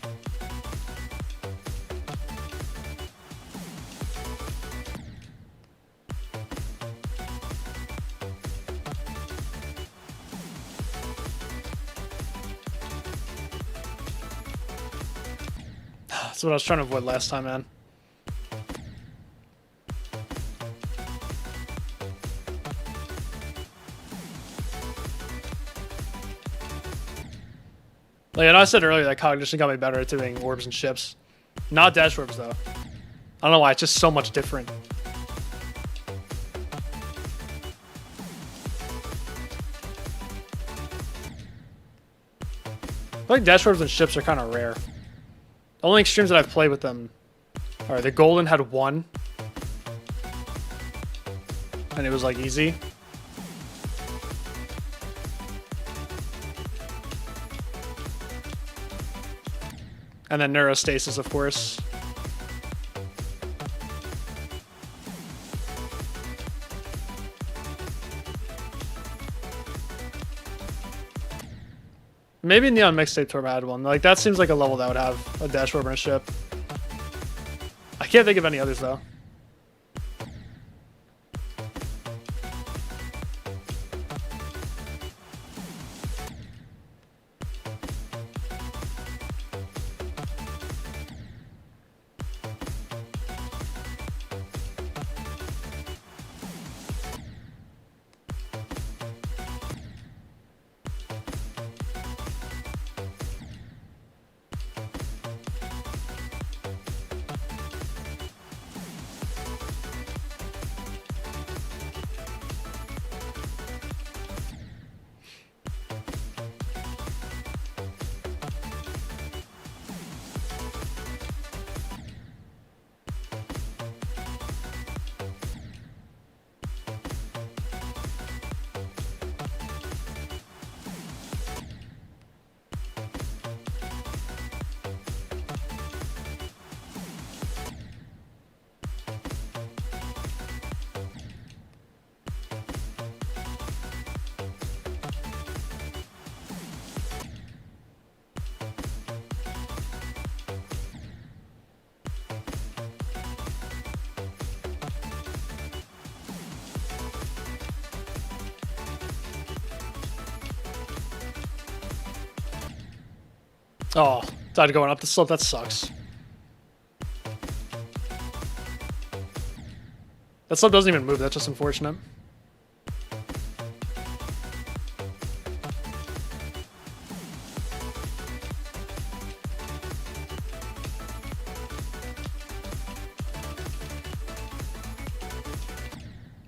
S1: That's what I was trying to avoid last time, man. Like, I know I said earlier that Cognition got me better at doing orbs and ships. Not dash orbs, though. I don't know why, it's just so much different. I feel like dash orbs and ships are kind of rare. The only extremes that I've played with them are the Golden had one. And it was, like, easy. And then Neurostasis, of course. Maybe Neon Mixtape Tour had one. Like, that seems like a level that would have a dash orb and a ship. I can't think of any others, though. Oh, Died going up the slope. That sucks. That slope doesn't even move. That's just unfortunate.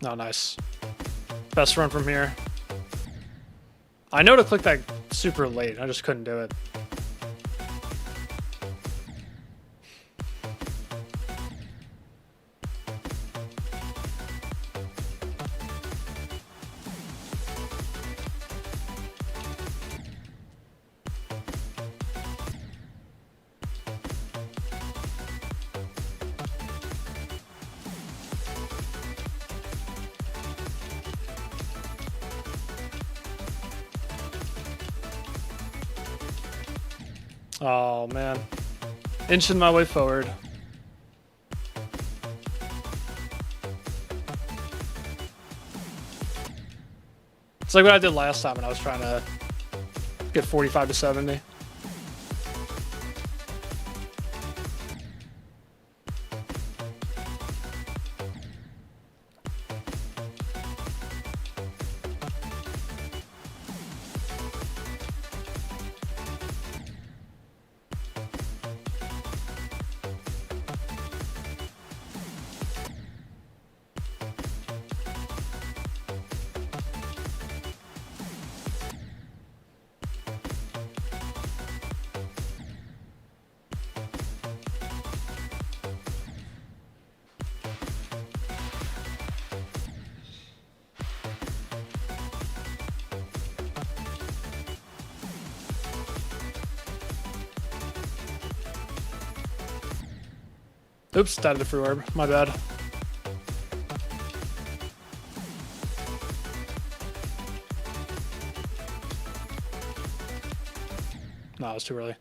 S1: Oh, nice. Best run from here. I know to click that super late. I just couldn't do it. Oh, man. Inching my way forward. It's like what I did last time when I was trying to get 45 to 70. Oops, died of the free orb. My bad. No, it was too early.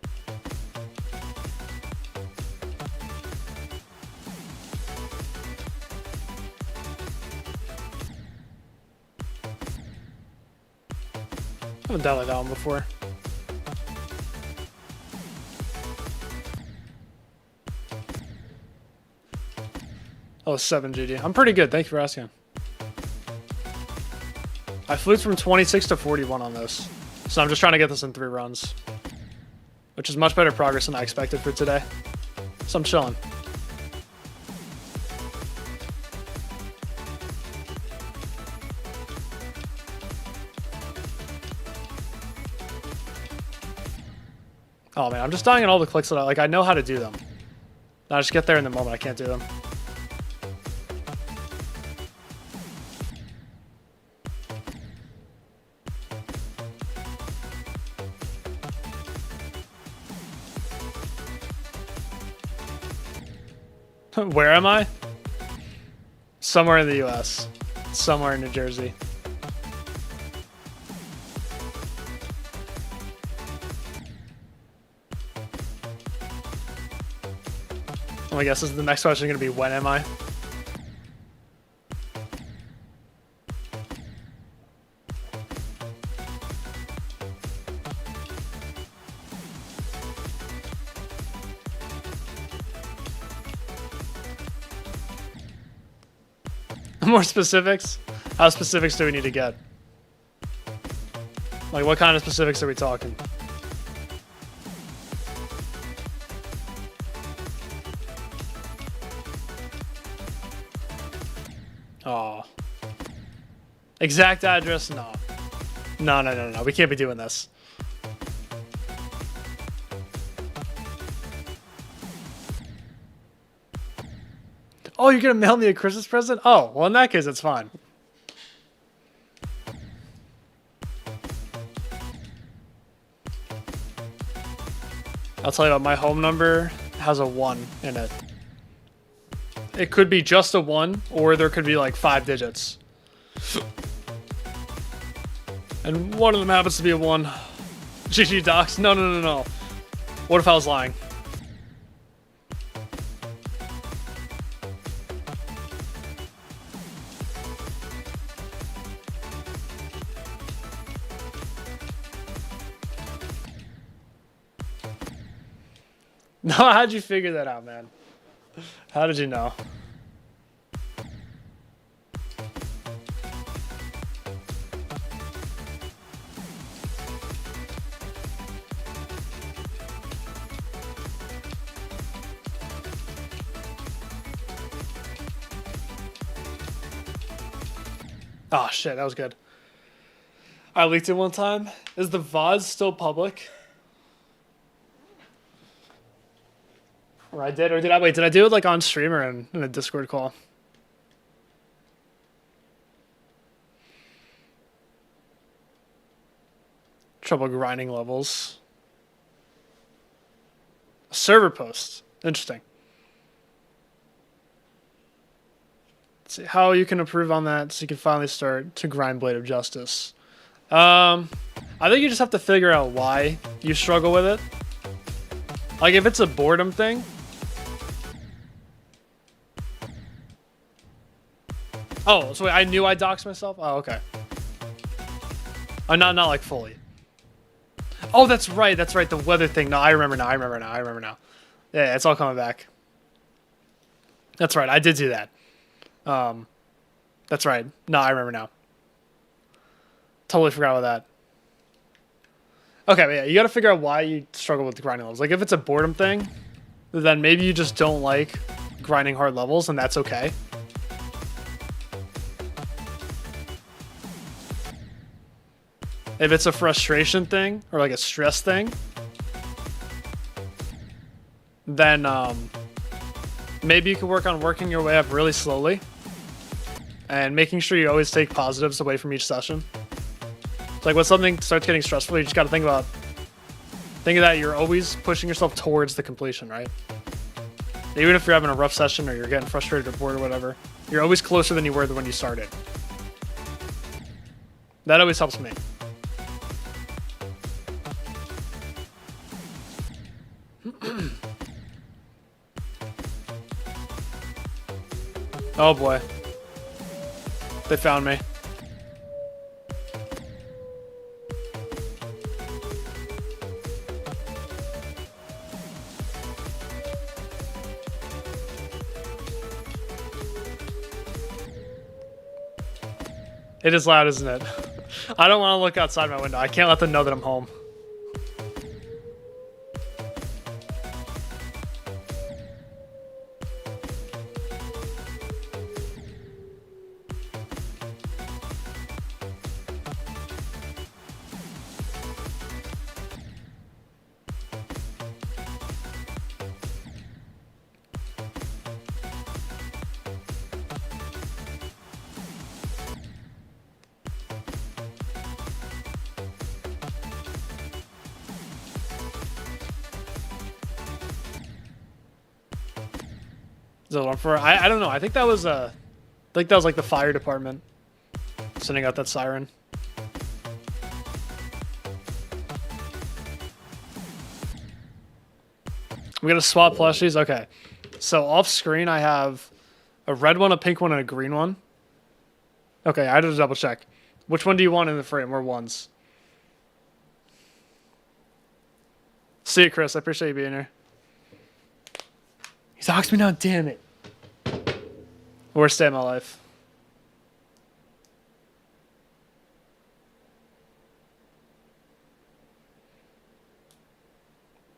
S1: I haven't died like that one before. Oh, 7 GD. I'm pretty good. Thank you for asking. I flew from 26 to 41 on this. So I'm just trying to get this in 3 runs. Which is much better progress than I expected for today. So I'm chilling. Oh man, I'm just dying at all the clicks that I know how to do them. I just get there in the moment, I can't do them. Where am I? Somewhere in the US. Somewhere in New Jersey. Oh, I guess is the next question going to be when am I? More specifics? How specifics do we need to get? Like, what kind of specifics are we talking? Oh. Exact address? No. No. We can't be doing this. Oh, you're gonna mail me a Christmas present? Oh, well in that case it's fine. I'll tell you what, my home number has a 1 in it. It could be just a 1, or there could be like 5 digits. And one of them happens to be a 1. GG docs. No. What if I was lying? No, how'd you figure that out, man? How did you know? Oh shit, that was good. I leaked it one time. Is the VOD still public? Or I did, or did I wait? Did I do it like on stream or in a Discord call? Trouble grinding levels. Server post. Interesting. Let's see how you can improve on that so you can finally start to grind Blade of Justice. I think you just have to figure out why you struggle with it. Like if it's a boredom thing. Oh, so wait, I knew I doxed myself? Oh, okay. Oh, not like fully. Oh, that's right, the weather thing. No, I remember now. Yeah, it's all coming back. That's right, I did do that. That's right. No, I remember now. Totally forgot about that. Okay, but yeah, you gotta figure out why you struggle with the grinding levels. Like, if it's a boredom thing, then maybe you just don't like grinding hard levels, and that's okay. If it's a frustration thing, or like a stress thing, then maybe you can work on working your way up really slowly and making sure you always take positives away from each session. It's like when something starts getting stressful, you just got to think of that you're always pushing yourself towards the completion, right? Even if you're having a rough session or you're getting frustrated or bored or whatever, you're always closer than you were when you started. That always helps me. Oh boy. They found me. It is loud, isn't it? I don't want to look outside my window. I can't let them know that I'm home. Is that one for? I don't know. I think that was like the fire department sending out that siren. We gotta swap plushies. Okay, so off screen I have a red one, a pink one, and a green one. Okay, I had to double check. Which one do you want in the frame? Or ones? See you, Chris. I appreciate you being here. He's doxed me now. Damn it. Worst day of my life.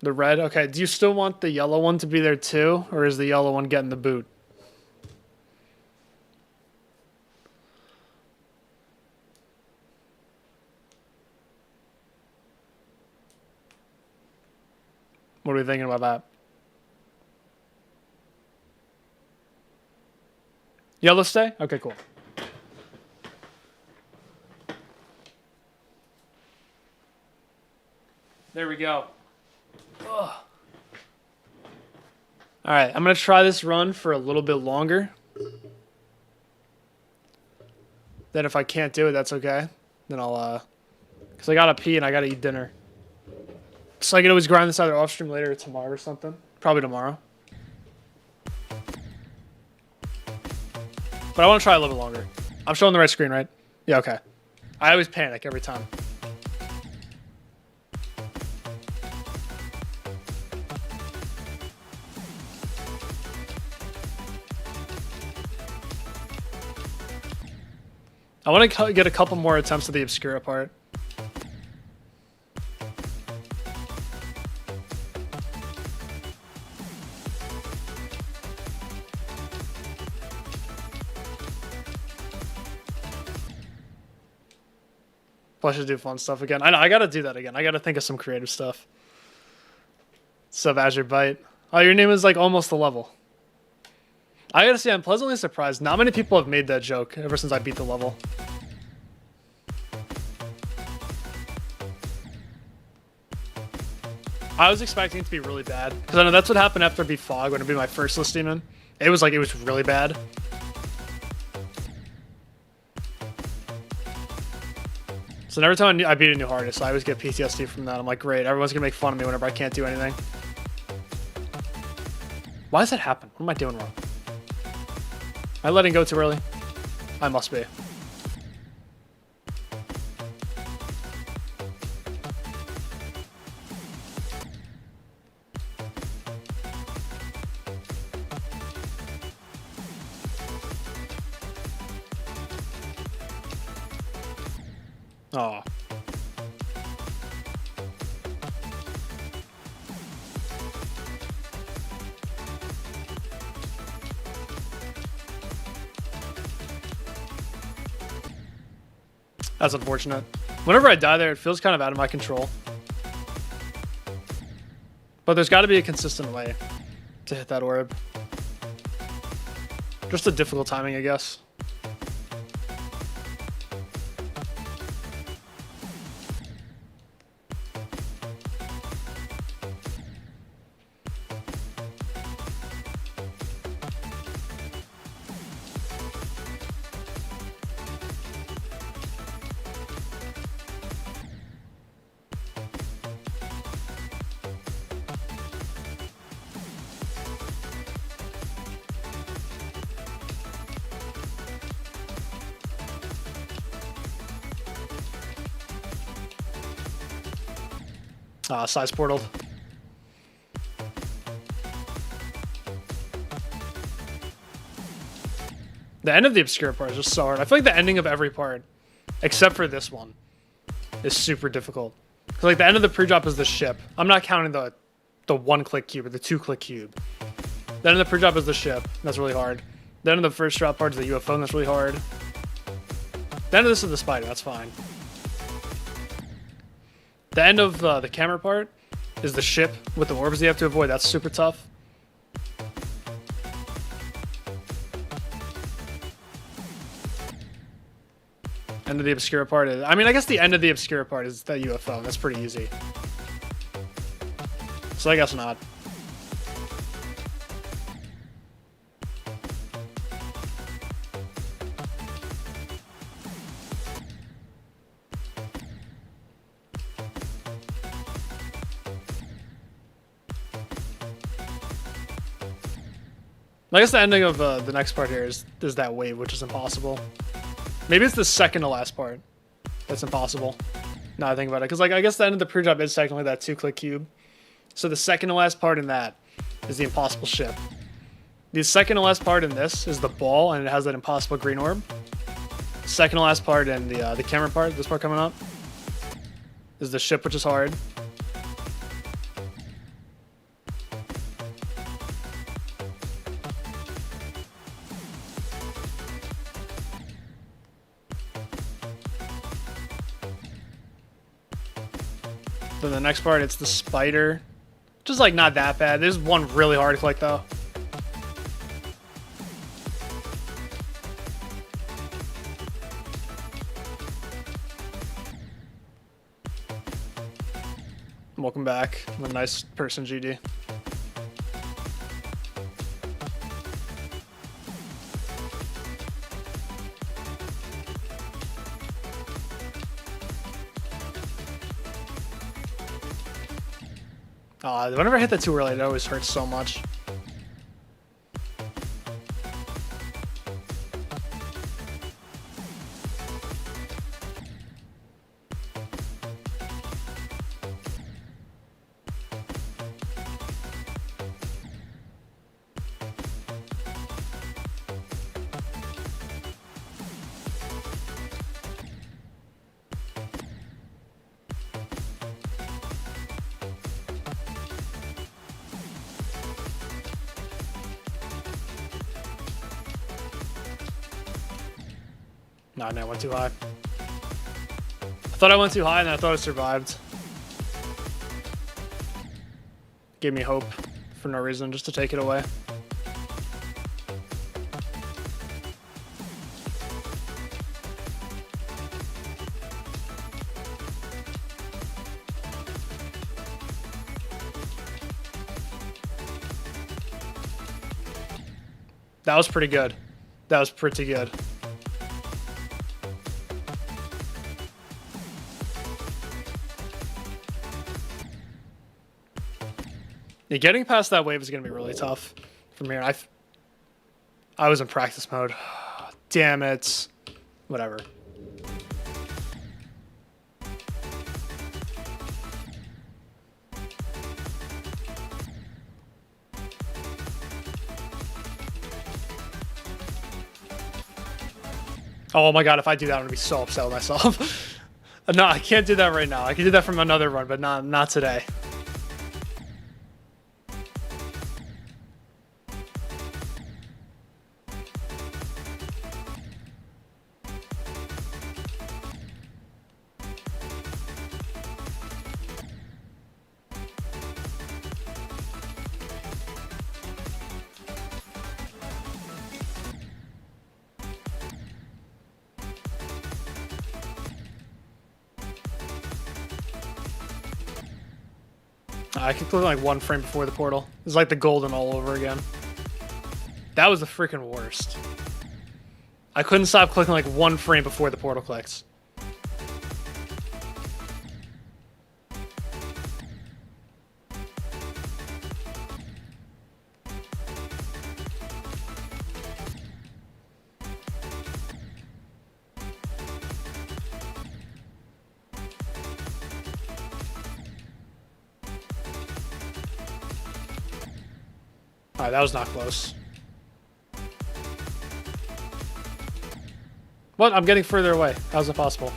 S1: The red? Okay, do you still want the yellow one to be there too? Or is the yellow one getting the boot? What are we thinking about that? Yellow stay? Okay, cool. There we go. Ugh. All right, I'm going to try this run for a little bit longer. Then if I can't do it, that's okay. Then I'll, because I got to pee and I got to eat dinner. So I can always grind this either off stream later or tomorrow or something. Probably tomorrow. But I want to try a little bit longer. I'm showing the right screen, right? Yeah, okay. I always panic every time. I want to get a couple more attempts at the Obscura part. I should do fun stuff again. I know, I gotta do that again. I gotta think of some creative stuff. Sub Azure Byte. Oh, your name is like almost the level. I gotta say, I'm pleasantly surprised. Not many people have made that joke ever since I beat the level. I was expecting it to be really bad. Because I know that's what happened after I beat Fog when it beat my first list demon. It was really bad. So every time I beat a new hardest, I always get PTSD from that. I'm like, great, everyone's gonna make fun of me whenever I can't do anything. Why does that happen? What am I doing wrong? Am I letting go too early? I must be. Oh. That's unfortunate. Whenever I die there, it feels kind of out of my control. But there's got to be a consistent way to hit that orb. Just a difficult timing, I guess. Size portaled. The end of the Obscura part is just so hard. I feel like the ending of every part, except for this one, is super difficult. Because like the end of the pre-drop is the ship. I'm not counting the one-click cube or the two-click cube. The end of the pre-drop is the ship. That's really hard. The end of the first drop part is the UFO, and that's really hard. The end of this is the spider. That's fine. The end of the camera part is the ship with the orbs you have to avoid. That's super tough. End of the Obscura part is... I mean, I guess the end of the Obscura part is that UFO. That's pretty easy. So I guess not. I guess the ending of the next part here is that wave, which is impossible. Maybe it's the second to last part that's impossible. Now I think about it, because like I guess the end of the pre-drop is technically that two-click cube. So the second to last part in that is the impossible ship. The second to last part in this is the ball, and it has that impossible green orb. The second to last part in the camera part, this part coming up, is the ship, which is hard. Then the next part, it's the spider. Just like not that bad. There's one really hard click though. Welcome back. I'm a nice person, GD. Whenever I hit that too early, it always hurts so much. Nah, no, I went too high. I thought I went too high and I thought I survived. Gave me hope for no reason, just to take it away. That was pretty good. That was pretty good. Yeah, getting past that wave is going to be really tough from here. I was in practice mode. Damn it. Whatever. Oh my god, if I do that, I'm going to be so upset with myself. No, I can't do that right now. I can do that from another run, but not today. I could click like 1 frame before the portal. It's like the golden all over again. That was the freaking worst. I couldn't stop clicking like 1 frame before the portal clicks. Alright, that was not close. What? I'm getting further away. How's it possible?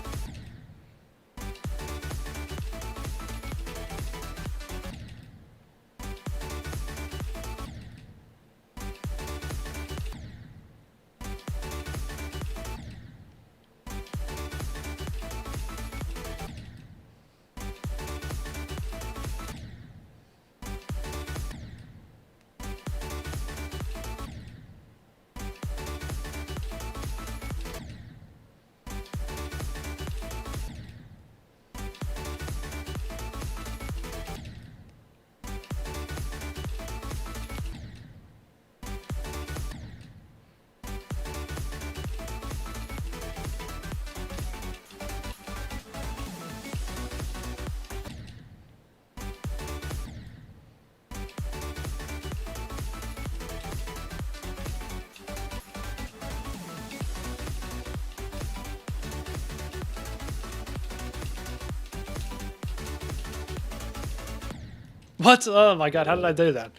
S1: What? Oh my god, how did I do that?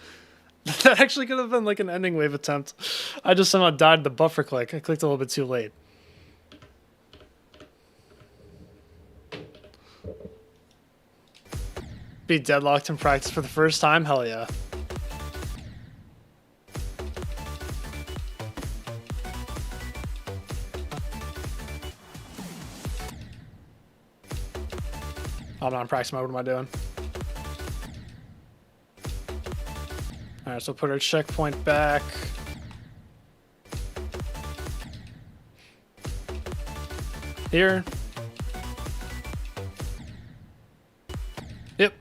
S1: That actually could have been like an ending wave attempt. I just somehow died the buffer click. I clicked a little bit too late. Be deadlocked in practice for the first time? Hell yeah. I'm not in practice mode. What am I doing? Alright, so put our checkpoint back. Here. Yep.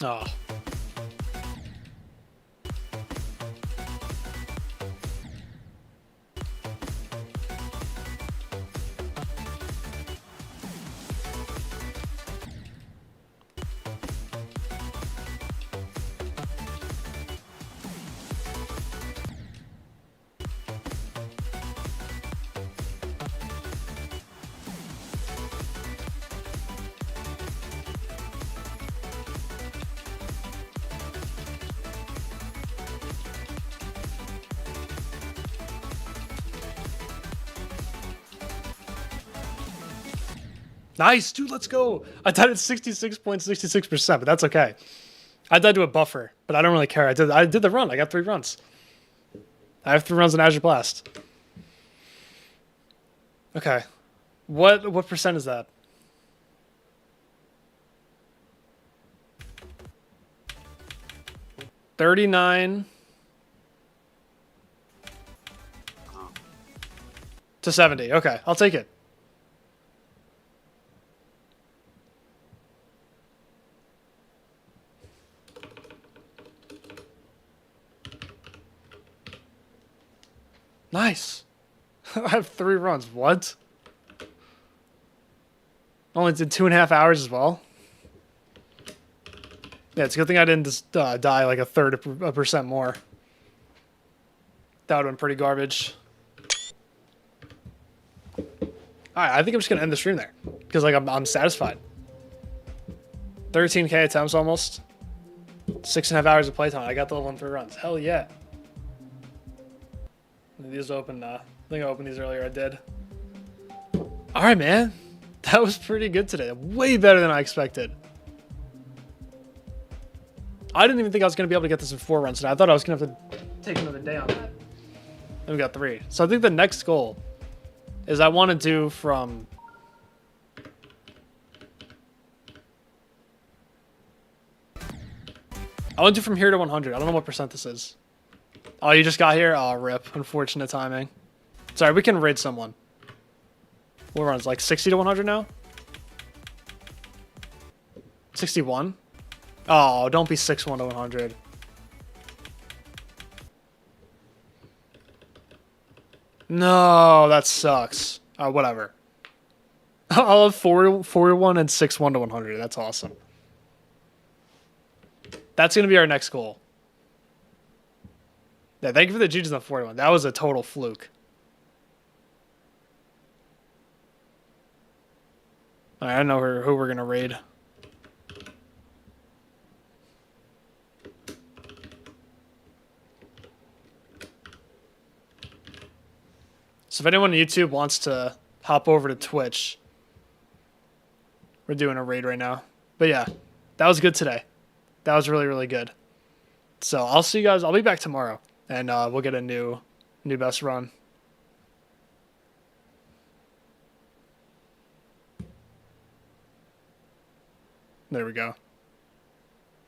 S1: Oh. Nice, dude, let's go. I died at 66.66%, but that's okay. I died to a buffer, but I don't really care. I did the run. I got 3 runs. I have 3 runs in Azure Blast. Okay. What percent is that? $39 to 70. Okay, I'll take it. Nice. I have 3 runs. What? Only did 2.5 hours as well. Yeah, it's a good thing I didn't just die like a third of a percent more. That would have been pretty garbage. All right, I think I'm just gonna end the stream there because like I'm satisfied. 13K attempts almost. 6.5 hours of playtime. I got the level 1 3 runs. Hell yeah. These open. I think I opened these earlier. I did. All right, man. That was pretty good today. Way better than I expected. I didn't even think I was going to be able to get this in 4 runs today. I thought I was going to have to take another day on that. And we got 3. So I think the next goal is I want to do from... I want to do from here to 100. I don't know what percent this is. Oh, you just got here? Oh, rip. Unfortunate timing. Sorry, we can raid someone. What runs? Like 60 to 100 now? 61? Oh, don't be 61 to 100. No, that sucks. Whatever. I'll have 41 and 61 to 100. That's awesome. That's going to be our next goal. Yeah, thank you for the GGs on 41. That was a total fluke. All right, I know who we're going to raid. So if anyone on YouTube wants to hop over to Twitch, we're doing a raid right now. But yeah, that was good today. That was really, really good. So I'll see you guys. I'll be back tomorrow, and we'll get a new best run. There we go.